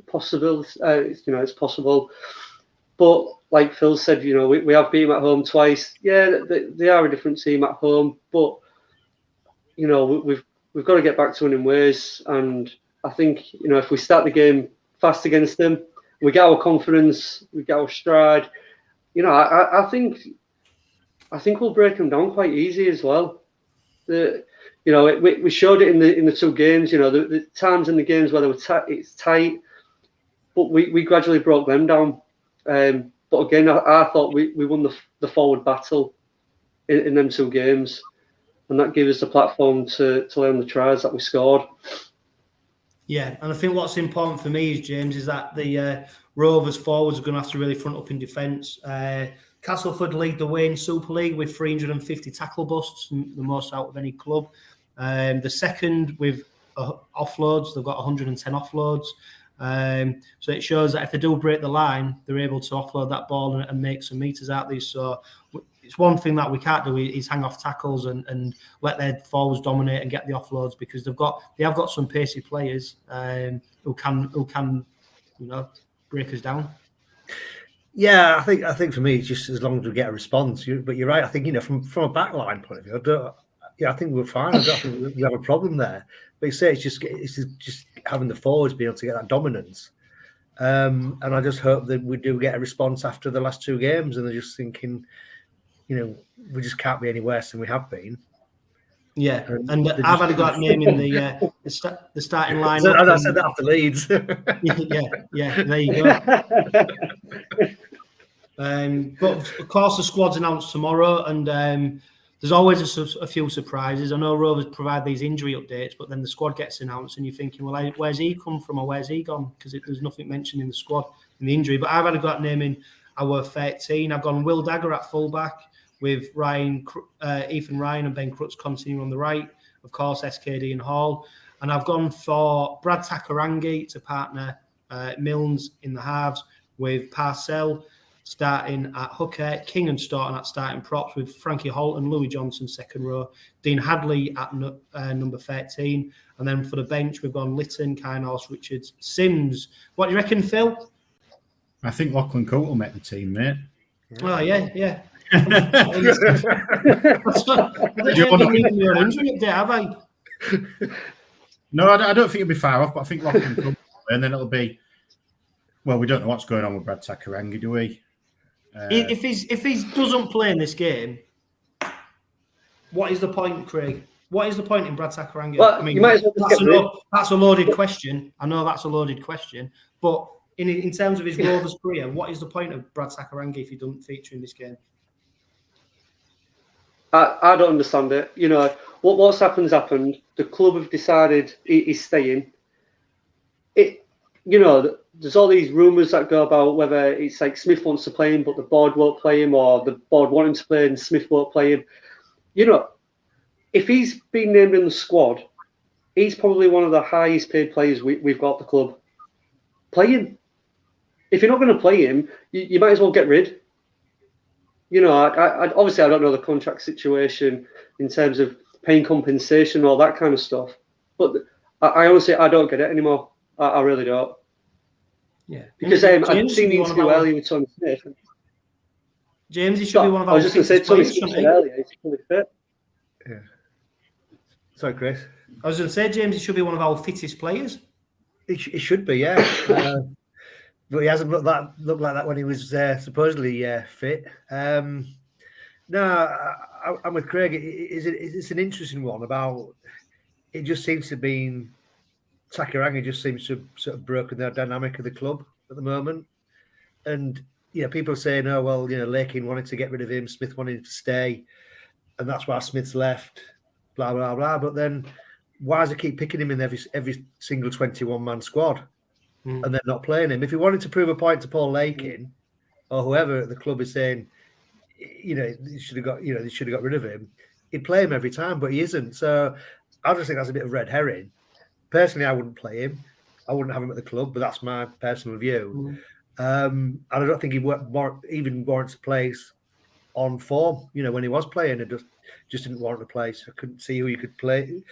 Possible. It's possible. But like Phil said, you know, we have beat them at home twice. Yeah, they are a different team at home, but you know, we've got to get back to winning ways. And I think, you know, if we start the game fast against them, we get our confidence, we get our stride. You know, I think we'll break them down quite easy as well. You know, we showed it in the 2 games. You know, the times in the games where they were it's tight, but we gradually broke them down. But again, I thought we won the forward battle in them 2 games, and that gave us the platform to learn the tries that we scored. Yeah, and I think what's important for me is, James, is that the Rovers forwards are going to have to really front up in defence. Castleford lead the way in Super League with 350 tackle busts, the most out of any club. The second with offloads, they've got 110 offloads. So it shows that if they do break the line, they're able to offload that ball and make some meters out of these. So it's one thing that we can't do is hang off tackles and let their forwards dominate and get the offloads, because they have got some pacey players who can break us down. Yeah, I think for me, it's just as long as we get a response. But you're right. I think from a backline point of view, I think we're fine. I don't think we have a problem there. But you say it's just having the forwards be able to get that dominance. And I just hope that we do get a response after the last two games, and they're just thinking, we just can't be any worse than we have been. Yeah, and I've had a go at naming the starting lineup. I said that after Leeds. yeah, there you go. But of course, the squad's announced tomorrow, and there's always a few surprises. I know Rovers provide these injury updates, but then the squad gets announced, and you're thinking, well, where's he come from or where's he gone? Because there's nothing mentioned in the squad in the injury. But I've had a go at naming our 13. I've gone Will Dagger at fullback, with Ethan Ryan and Ben Crutz continuing on the right. Of course, SKD and Hall. And I've gone for Brad 𝓡𝓸𝓷𝓼 to partner Milnes in the halves, with Parcell starting at hooker, King and Staunton at starting props, with Frankie Holt and Louis Johnson second row, Dean Handily at number 13. And then for the bench, we've gone Lytton, 𝐂𝐜𝐜𝐿, Richards, Sims. What do you reckon, Phil? I think 𝓂𝐶𝐚𝐫𝐞𝐫 will make the team, mate. Oh, yeah. I don't have I? No, I don't think it'll be far off, but I think 𝓂𝐶𝐚𝐫𝐞𝐫, and then it'll be. Well, we don't know what's going on with Brad 𝓡𝓸𝓷𝓼, do we? If he doesn't play in this game, what is the point, Craig? What is the point in Brad 𝓡𝓸𝓷𝓼? Well, I mean, you might as well that's a loaded question. I know that's a loaded question, but in terms of his Rovers career, what is the point of Brad 𝓡𝓸𝓷𝓼 if he doesn't feature in this game? I don't understand it. What's happened. The club have decided he's staying. There's all these rumours that go about whether it's like Smith wants to play him, but the board won't play him, or the board want him to play and Smith won't play him. If he's been named in the squad, he's probably one of the highest paid players we've got at the club. Play him. If you're not going to play him, you might as well get rid. I obviously I don't know the contract situation in terms of paying compensation, all that kind of stuff. But I honestly don't get it anymore. I really don't. Yeah, because I've seen the interview earlier with Tony Smith. James, he should be one of our. I was just going to say Tony Smith earlier. He's fully fit. Yeah. Sorry, Chris. I was going to say, James, he should be one of our fittest players. He should be, yeah. But he hasn't looked like that when he was supposedly fit. No, I'm with Craig. It's an interesting one about. It just seems to be 𝓡𝓸𝓷𝓼 just seems to have sort of broken the dynamic of the club at the moment, and people are saying, oh well, Lakin wanted to get rid of him, Smith wanted to stay, and that's why Smith's left. Blah blah blah. But then, why does it keep picking him in every single 21-man squad? And then not playing him? If he wanted to prove a point to Paul Lakin or whoever at the club is saying, they should have got rid of him, he'd play him every time, but he isn't. So I just think that's a bit of red herring. Personally, I wouldn't play him. I wouldn't have him at the club, but that's my personal view. And I don't think he even warrants a place on form. When he was playing, it just didn't warrant a place. I couldn't see who you could play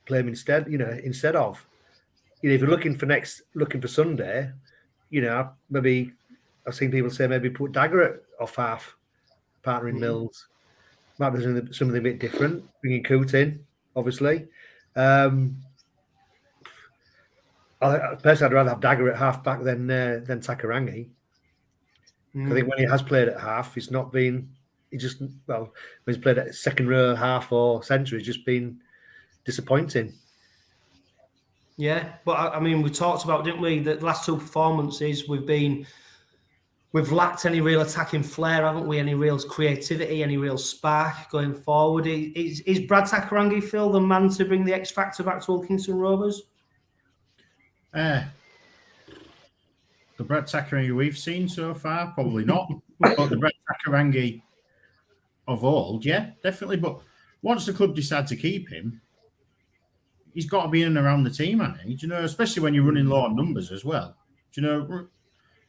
him instead. Instead of. If you're looking for Sunday, maybe I've seen people say maybe put Dagger off half, partnering Milnes. Might be something a bit different. Bringing 𝐂𝐜𝐿 in, obviously. Personally, I'd rather have Dagger at half back than 𝓡𝓸𝓷𝓼. I think when he has played at half, he's not been. When he's played at second row, half or centre, he's just been disappointing. Yeah, but I mean, we talked about, didn't we, the last two performances we've lacked any real attacking flair, haven't we? Any real creativity, any real spark going forward. Is Brad 𝓡𝓸𝓷𝓼, Phil, the man to bring the X factor back to Old Kingston Rovers? The Brett Takarangi we've seen so far, probably not. But the Brett Takarangi of old, yeah, definitely. But once the club decide to keep him, he's got to be in and around the team, hasn't he? Do you know, especially when you're running low on numbers as well. Do you know,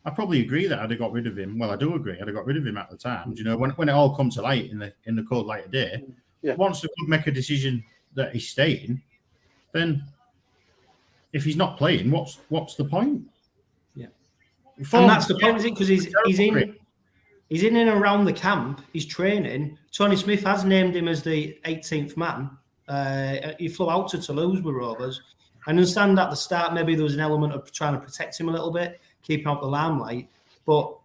I probably agree that I'd have got rid of him. Well, I do agree. I'd have got rid of him at the time. Do you know, when it all comes to light in the cold light of day, once the club make a decision that he's staying, then if he's not playing, what's the point? Yeah, and that's the point, is it? Because he's in and around the camp. He's training. Tony Smith has named him as the 18th man. He flew out to Toulouse with Rovers. I understand at the start maybe there was an element of trying to protect him a little bit, keep out the limelight. But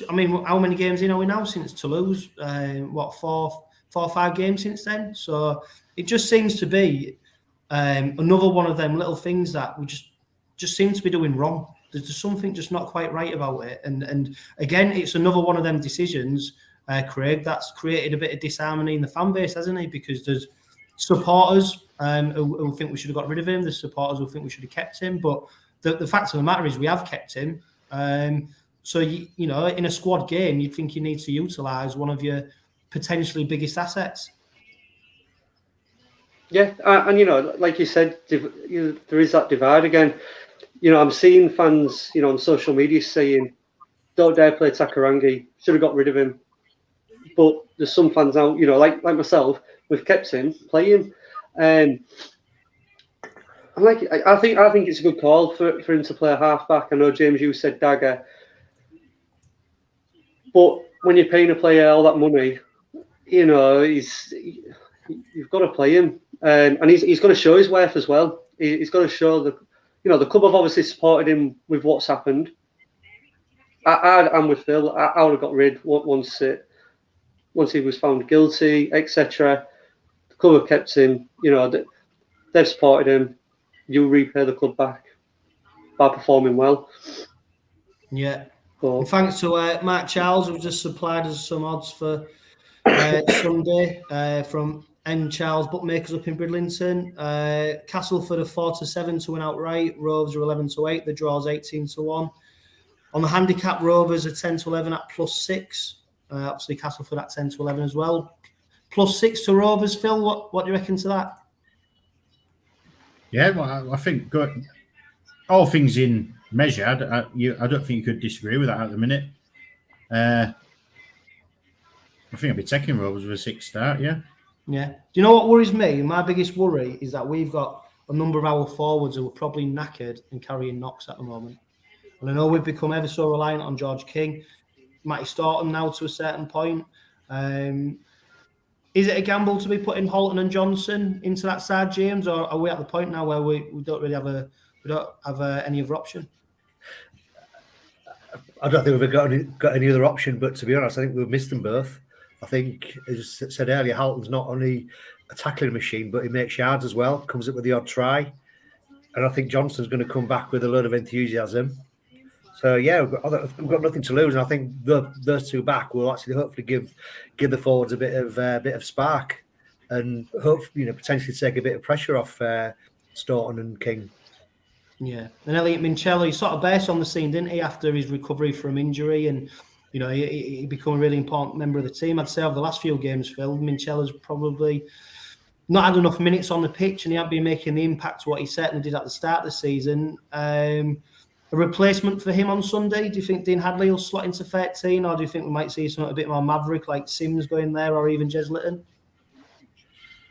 I mean, how many games are we now since Toulouse? Four or 5 games since then. So it just seems to be another one of them little things that we just seem to be doing wrong. There's something just not quite right about it. And again, it's another one of them decisions, Craig, that's created a bit of disharmony in the fan base, hasn't it? Because there's supporters who think we should have got rid of him. There's supporters who think we should have kept him. But the fact of the matter is we have kept him. So, you know, in a squad game, you'd think you need to utilise one of your potentially biggest assets. Yeah, and, you know, like you said, there is that divide again. You know, I'm seeing fans, you know, on social media saying, don't dare play Takarangi, should have got rid of him. But there's some fans out, you know, like myself, we've kept him, play him. I think it's a good call for him to play a half-back. I know, James, you said dagger. But when you're paying a player all that money, you know, you've got to play him. And he's got to show his worth as well. He's got to show the club have obviously supported him with what's happened. I'm with Phil. I would have got rid once he was found guilty, etc. The club have kept him. You know, they've supported him. You repay the club back by performing well. Yeah. And thanks to Mark Charles, who just supplied us some odds for Sunday from M. Charles Bookmakers up in Bridlington. Castleford are 4-7 to win outright. Rovers are 11-8. The draw's 18-1. On the handicap, Rovers are 10-11 at +6. Obviously, Castleford at 10-11 as well. +6 to Rovers. Phil, what do you reckon to that? Yeah, well, I think good. All things in measure, I don't think you could disagree with that at the minute. I think I'd be taking Rovers with a 6 start, yeah. Yeah. Do you know what worries me? My biggest worry is that we've got a number of our forwards who are probably knackered and carrying knocks at the moment. And I know we've become ever so reliant on George King. Matty Staunton now to a certain point. Is it a gamble to be putting Halton and Johnson into that side, James, or are we at the point now where we don't really have any other option? I don't think we've got any other option, but to be honest, I think we've missed them both. I think, as I said earlier, Halton's not only a tackling machine, but he makes yards as well, comes up with the odd try. And I think Johnson's going to come back with a load of enthusiasm. So, yeah, we've got nothing to lose. And I think those two back will actually hopefully give the forwards a bit of spark and hopefully, potentially take a bit of pressure off Staunton and King. Yeah, and Elliot Mincelli sort of burst on the scene, didn't he, after his recovery from injury, and he became a really important member of the team. I'd say over the last few games, Phil, Mincella's probably not had enough minutes on the pitch, and he hadn't been making the impact what he certainly did at the start of the season. A replacement for him on Sunday? Do you think Dean Hadley will slot into 13, or do you think we might see something a bit more maverick like Sims going there, or even Jez Litton?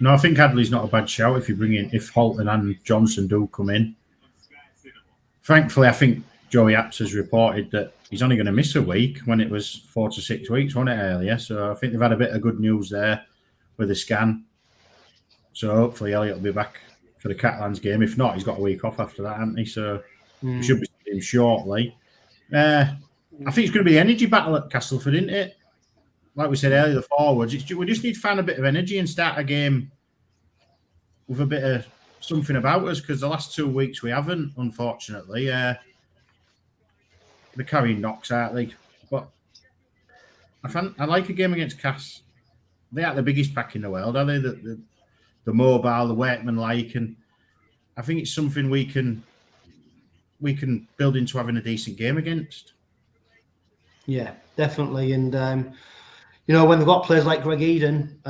No, I think Hadley's not a bad shout if Halton and Johnson do come in. Thankfully, I think Joey Apps has reported that he's only going to miss a week when it was 4 to 6 weeks, wasn't it, earlier? So I think they've had a bit of good news there with the scan. So hopefully Elliot will be back for the Catalans game. If not, he's got a week off after that, hasn't he? So we should be seeing him shortly. I think it's going to be the energy battle at Castleford, isn't it? Like we said earlier, the forwards. We just need to find a bit of energy and start a game with a bit of something about us, because the last 2 weeks we haven't, unfortunately. They're carrying knocks, aren't they? But I like a game against Cass. They aren't the biggest pack in the world, are they? The mobile, the workman-like, and I think it's something we can we can build into having a decent game against. Yeah, definitely. And you know, when they've got players like Greg Eden,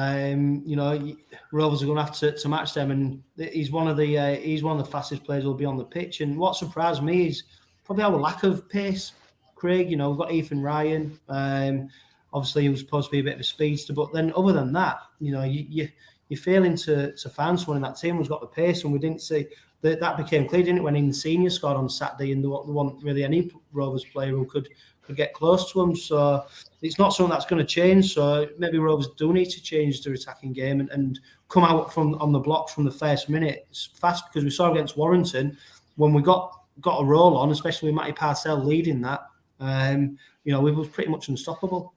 you know, Rovers are going to have to match them, and he's one of the fastest players who'll be on the pitch. And what surprised me is probably our lack of pace, Craig. You know, we've got Ethan Ryan. Obviously, he was supposed to be a bit of a speedster, but then other than that, you know, you're failing to find someone in that team who's got the pace, and we didn't see that became clear, didn't it, when in senior scored on Saturday, and there wasn't really any Rovers player who could get close to him. So it's not something that's going to change. So maybe Rovers do need to change their attacking game and come out on the blocks from the first minute fast, because we saw against Warrington when we got a roll on, especially with Matty Parcell leading that. You know, we was pretty much unstoppable.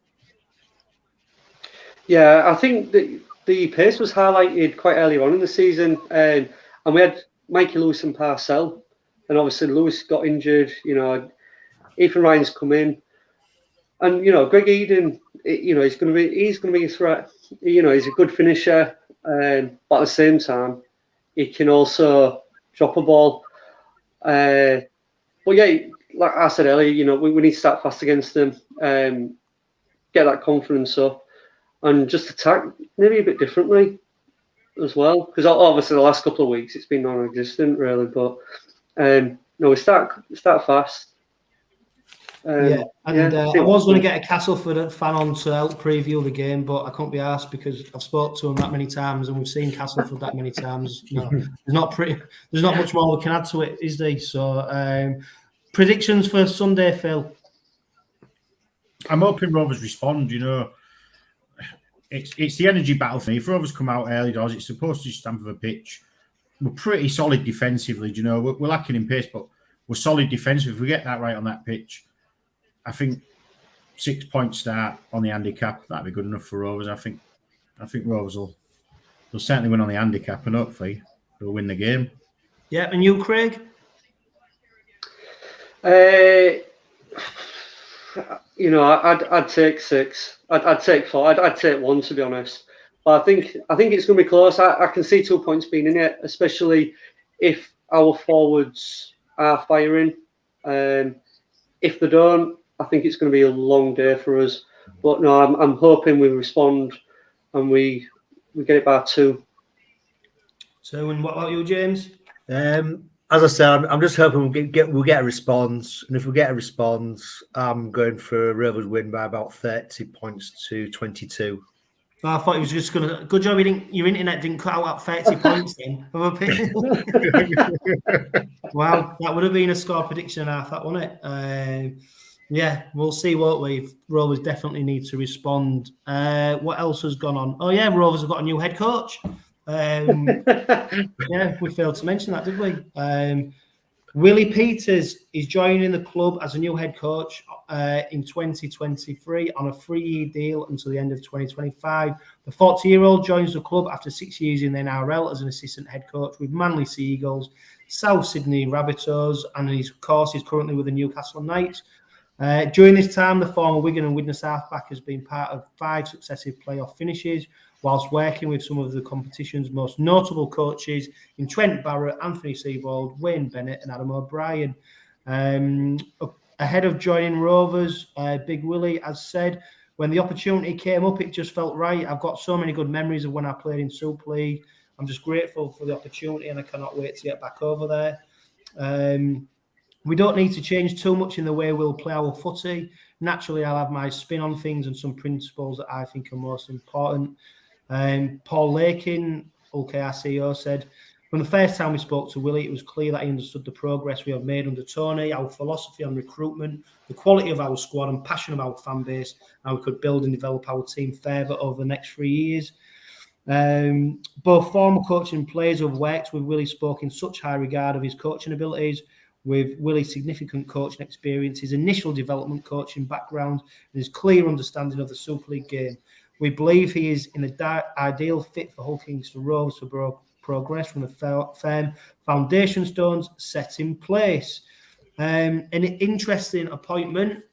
Yeah, I think that the pace was highlighted quite early on in the season, and we had Mikey Lewis and Parcell, and obviously Lewis got injured. You know, Ethan Ryan's come in, and you know, Greg Eden, you know, he's going to be a threat. You know, he's a good finisher, but at the same time, he can also drop a ball. But yeah, like I said earlier, you know, we need to start fast against them, get that confidence up, and just attack maybe a bit differently as well. Because obviously the last couple of weeks it's been non-existent really, but no, we start fast. I was going to get a Castleford fan on to help preview the game, but I couldn't be asked because I've spoke to him that many times and we've seen Castleford that many times. You know, there's not much more we can add to it, is there? So, predictions for Sunday, Phil? I'm hoping Rovers respond. You know, it's the energy battle for me. If Rovers come out early doors, it's supposed to stamp of a pitch. We're pretty solid defensively. You know, we're lacking in pace, but we're solid defensively. If we get that right on that pitch, I think 6 point start on the handicap, that'd be good enough for Rovers. I think Rovers will certainly win on the handicap, and hopefully they'll win the game. Yeah, and you, Craig? You know, I'd take 6. I'd take 4. I'd take 1, to be honest. But I think it's going to be close. I can see 2 points being in it, especially if our forwards are firing. If they don't, I think it's going to be a long day for us. But no, I'm hoping we respond and we get it by 2. So, and what about you, James? As I said, I'm just hoping we'll get a response, and if we get a response, I'm going for a Rovers win by about 30 points to 22. I thought he was just going to. Good job, your internet didn't cut out at 30 points then. Wow, that would have been a score prediction and half, that, wouldn't it? Yeah, we'll see, won't we? Rovers definitely need to respond. What else has gone on? Oh yeah, Rovers have got a new head coach. Yeah, we failed to mention that, did we? Willie Peters is joining the club as a new head coach in 2023 on a 3-year deal until the end of 2025. The 40-year-old joins the club after 6 years in the NRL as an assistant head coach with Manly Sea Eagles, South Sydney Rabbitohs, and he's currently with the Newcastle Knights. During this time, the former Wigan and Widnes halfback has been part of 5 successive playoff finishes, whilst working with some of the competition's most notable coaches in Trent Barrett, Anthony Seibold, Wayne Bennett and Adam O'Brien. Ahead of joining Rovers, Big Willie has said, when the opportunity came up, it just felt right. I've got so many good memories of when I played in Super League. I'm just grateful for the opportunity and I cannot wait to get back over there. We don't need to change too much in the way we'll play our footy. Naturally, I'll have my spin on things and some principles that I think are most important. Paul Lakin, our CEO, said, from the first time we spoke to Willie, it was clear that he understood the progress we have made under Tony, our philosophy on recruitment, the quality of our squad and passion of our fan base, how we could build and develop our team further over the next 3 years. Both former coaching and players who have worked with Willie spoke in such high regard of his coaching abilities, with Willie's significant coaching experience, his initial development coaching background, and his clear understanding of the Super League game. We believe he is in an ideal fit for Hull Kingston Rovers to progress from the firm foundation stones set in place. An interesting appointment.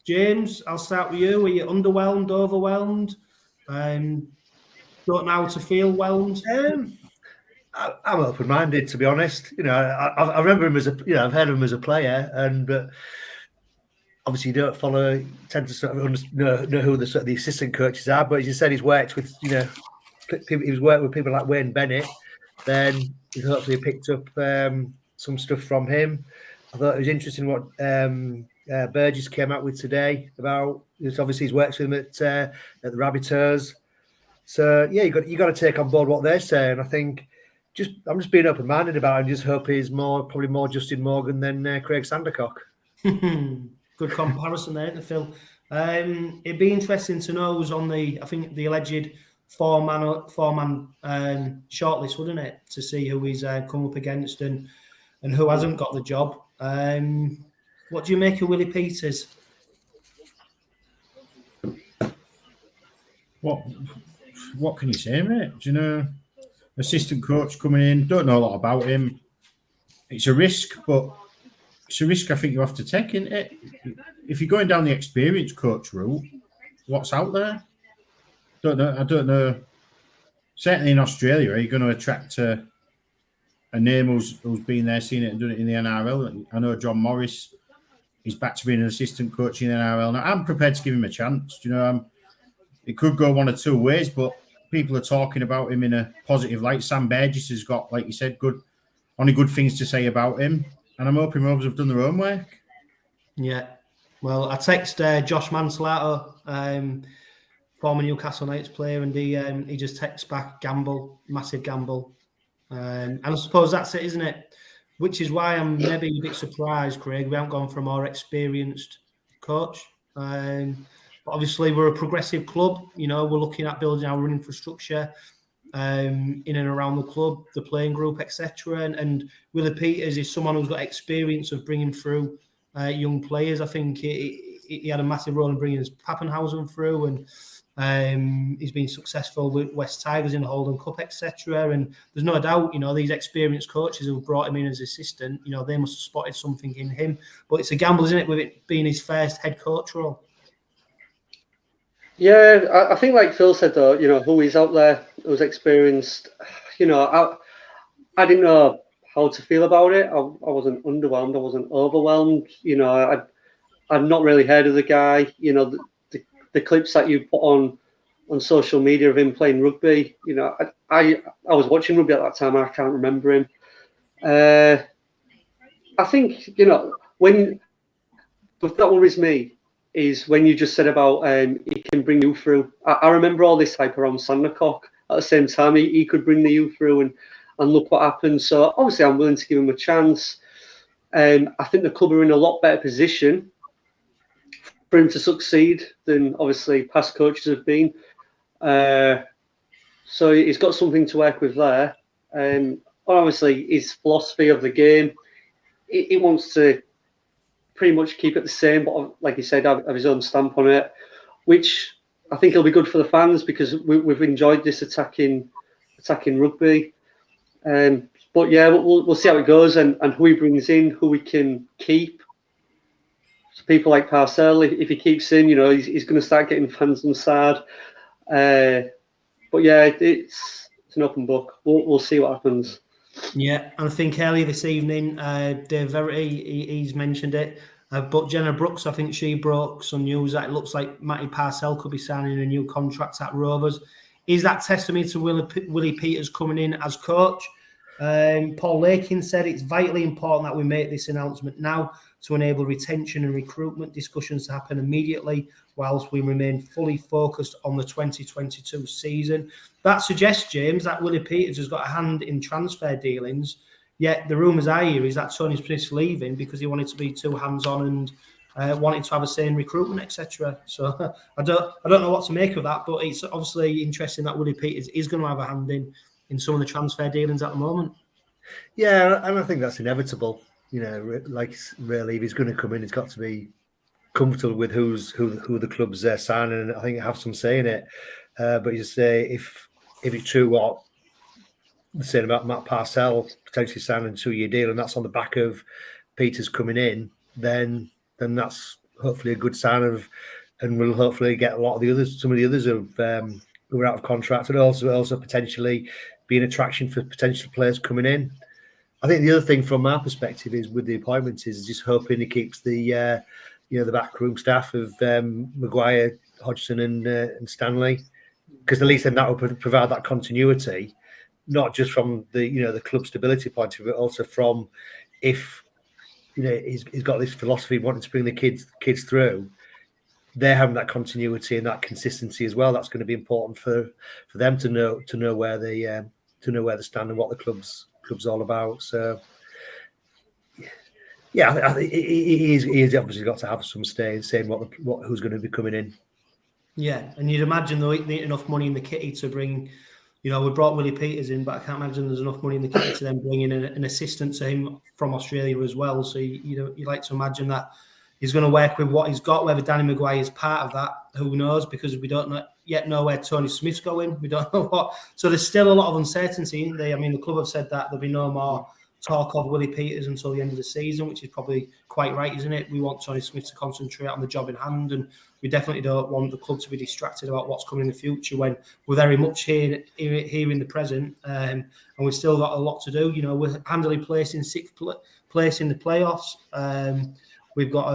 James, I'll start with you. Were you underwhelmed, overwhelmed? Don't know how to feel whelmed? I'm open-minded, to be honest. I remember him as I've heard of him as a player, but obviously you don't tend to sort of know who the assistant coaches are. But as you said, he's worked with he's worked with people like Wayne Bennett. Then he's hopefully picked up some stuff from him. I thought it was interesting what Burgess came out with today about. Obviously, he's worked with him at the Rabbitohs. So yeah, you got to take on board what they're saying. I think I'm just being open-minded about it. I just hope he's probably more Justin Morgan than Craig Sandercock. Good comparison there, isn't it, Phil? It'd be interesting to know who's on the alleged four-man shortlist, wouldn't it? To see who he's come up against and who hasn't got the job. What do you make of Willie Peters? What can you say, mate? Do you know, assistant coach coming in, don't know a lot about him. It's a risk, but it's a risk I think you have to take, isn't it? If you're going down the experienced coach route, what's out there? I don't know. Certainly in Australia, are you going to attract a name who's been there, seen it, and done it in the NRL? I know John Morris is back to being an assistant coach in the NRL. Now, I'm prepared to give him a chance. Do you know, it could go one or two ways, but people are talking about him in a positive light. Sam Burgess has got, like you said, only good things to say about him, and I'm hoping Rovers have done their own work. Yeah. Well, I text Josh Manslater, former Newcastle Knights player, and he just texts back, gamble, massive gamble. And I suppose that's it, isn't it? Which is why I'm maybe a bit surprised, Craig. We haven't gone for a more experienced coach. But obviously, we're a progressive club. We're looking at building our infrastructure in and around the club, the playing group, etc. And Willie Peters is someone who's got experience of bringing through young players. I think he had a massive role in bringing his Pappenhausen through, and he's been successful with West Tigers in the Holden Cup, etc. And there's no doubt, these experienced coaches who brought him in as assistant, they must have spotted something in him. But it's a gamble, isn't it, with it being his first head coach role? Yeah, I think like Phil said, though, who is out there, who's experienced, I didn't know how to feel about it. I wasn't underwhelmed. I wasn't overwhelmed. I'd not really heard of the guy. The clips that you put on social media of him playing rugby, I was watching rugby at that time. I can't remember him. I think, when that worries me is when you just said about he can bring you through. I remember all this hype around Sandercock. At the same time, he could bring the youth through and look what happened. So obviously I'm willing to give him a chance. I think the club are in a lot better position for him to succeed than obviously past coaches have been. So he's got something to work with there. Obviously his philosophy of the game, he wants to pretty much keep it the same, but like you said, have his own stamp on it, which I think will be good for the fans because we've enjoyed this attacking rugby. But yeah, we'll see how it goes and who he brings in, who we can keep. So people like Parcell, if he keeps in, he's going to start getting fans on side. But yeah, it's an open book. We'll see what happens. Yeah, and I think earlier this evening, Dave Verity, he's mentioned it. But Jenna Brooks, I think she broke some news that it looks like Matty Parcell could be signing a new contract at Rovers. Is that testament to Willie Peters coming in as coach? Paul Lakin said it's vitally important that we make this announcement now to enable retention and recruitment discussions to happen immediately whilst we remain fully focused on the 2022 season. That suggests, James, that Willie Peters has got a hand in transfer dealings, yet the rumours I hear is that Tony Smith's leaving because he wanted to be too hands-on and wanted to have a say in recruitment, etc. So I don't know what to make of that, but it's obviously interesting that Willie Peters is going to have a hand in some of the transfer dealings at the moment. Yeah, and I think that's inevitable. Like really, if he's going to come in, he's got to be comfortable with who the club's signing, and I think have some say in it. But you say if it's true what they're saying about Matt Parcell potentially signing a 2-year deal, and that's on the back of Peters coming in, then that's hopefully a good sign of, and we'll hopefully get some of the others who are out of contract, and also potentially be an attraction for potential players coming in. I think the other thing from our perspective is with the appointments is just hoping he keeps the the backroom staff of Maguire, Hodgson, and Stanley, because at least then that will provide that continuity, not just from the club stability point of view, but also from if he's got this philosophy of wanting to bring the kids through. They're having that continuity and that consistency as well. That's going to be important for them to know where they stand and what the club's all about. So yeah, I think he's obviously got to have some stay in saying who's going to be coming in. Yeah, and you'd imagine there ain't enough money in the kitty to bring. We brought Willie Peters in, but I can't imagine there's enough money in the kitty to then bring in an assistant to him from Australia as well. So you like to imagine that he's going to work with what he's got. Whether Danny Maguire is part of that, who knows? Because we don't yet know where Tony Smith's going. We don't know what. So there's still a lot of uncertainty, isn't there? I mean, the club have said that there'll be no more talk of Willie Peters until the end of the season, which is probably quite right, isn't it? We want Tony Smith to concentrate on the job in hand, and we definitely don't want the club to be distracted about what's coming in the future when we're very much here in the present, and we've still got a lot to do. We're handily placed in 6th place in the playoffs. We've got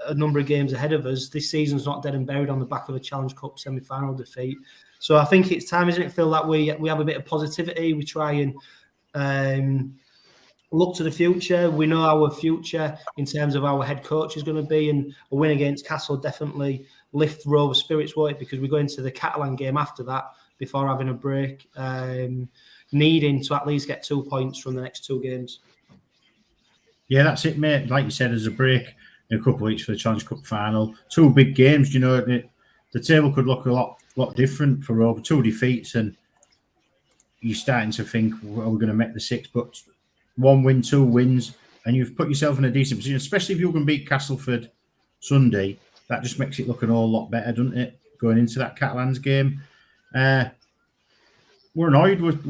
a number of games ahead of us. This season's not dead and buried on the back of a Challenge Cup semi-final defeat. So I think it's time, isn't it, Phil, that we have a bit of positivity. We try and look to the future. We know our future in terms of our head coach is going to be, and a win against Castle definitely lift Rovers' spirits, won't it? Because we go into the Catalan game after that before having a break, needing to at least get 2 points from the next 2 games. Yeah, that's it, mate. Like you said, there's a break in a couple of weeks for the Challenge Cup final. 2 big games, the table could look a lot different for Rovers. 2 defeats, and you're starting to think, are we going to make the 6? But 1 win, 2 wins, and you've put yourself in a decent position, especially if you can beat Castleford Sunday. That just makes it look an whole lot better, doesn't it, going into that Catalans game? We're annoyed with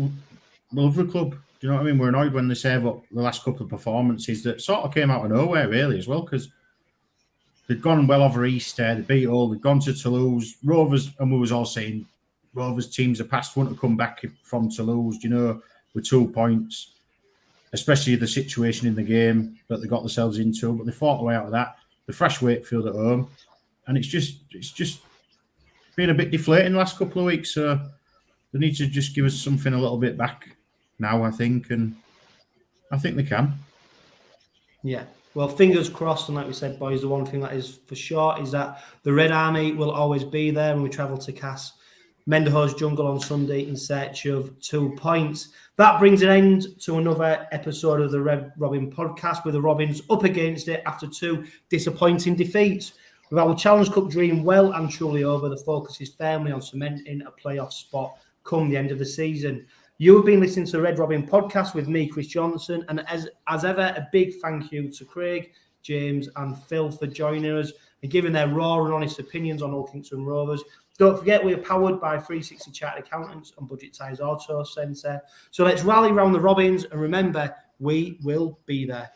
the club. Do you know what I mean? We're annoyed when they save up the last couple of performances that sort of came out of nowhere, really, as well, because they'd gone well over Easter, they beat all, they'd gone to Toulouse, Rovers, and we was all saying Rovers teams are past want to come back from Toulouse, with 2 points, especially the situation in the game that they got themselves into, but they fought their way out of that. The fresh Wakefield at home, and it's just been a bit deflating the last couple of weeks. So they need to just give us something a little bit back now, I think, and I think they can. Yeah. Well, fingers crossed, and like we said, boys, the one thing that is for sure is that the Red Army will always be there when we travel to Mendeho's Jungle on Sunday in search of 2 points. That brings an end to another episode of the Red Robin podcast, with the Robins up against it after 2 disappointing defeats. With our Challenge Cup dream well and truly over, the focus is firmly on cementing a playoff spot come the end of the season. You have been listening to the Red Robin podcast with me, Chris Johnson, and as ever, a big thank you to Craig, James and Phil for joining us and giving their raw and honest opinions on 𝐂𝐿𝐴𝐻𝐼𝐶 Rovers. Don't forget, we are powered by 360 Chartered Accountants and Budget Ties Auto Centre. So let's rally around the Robins, and remember, we will be there.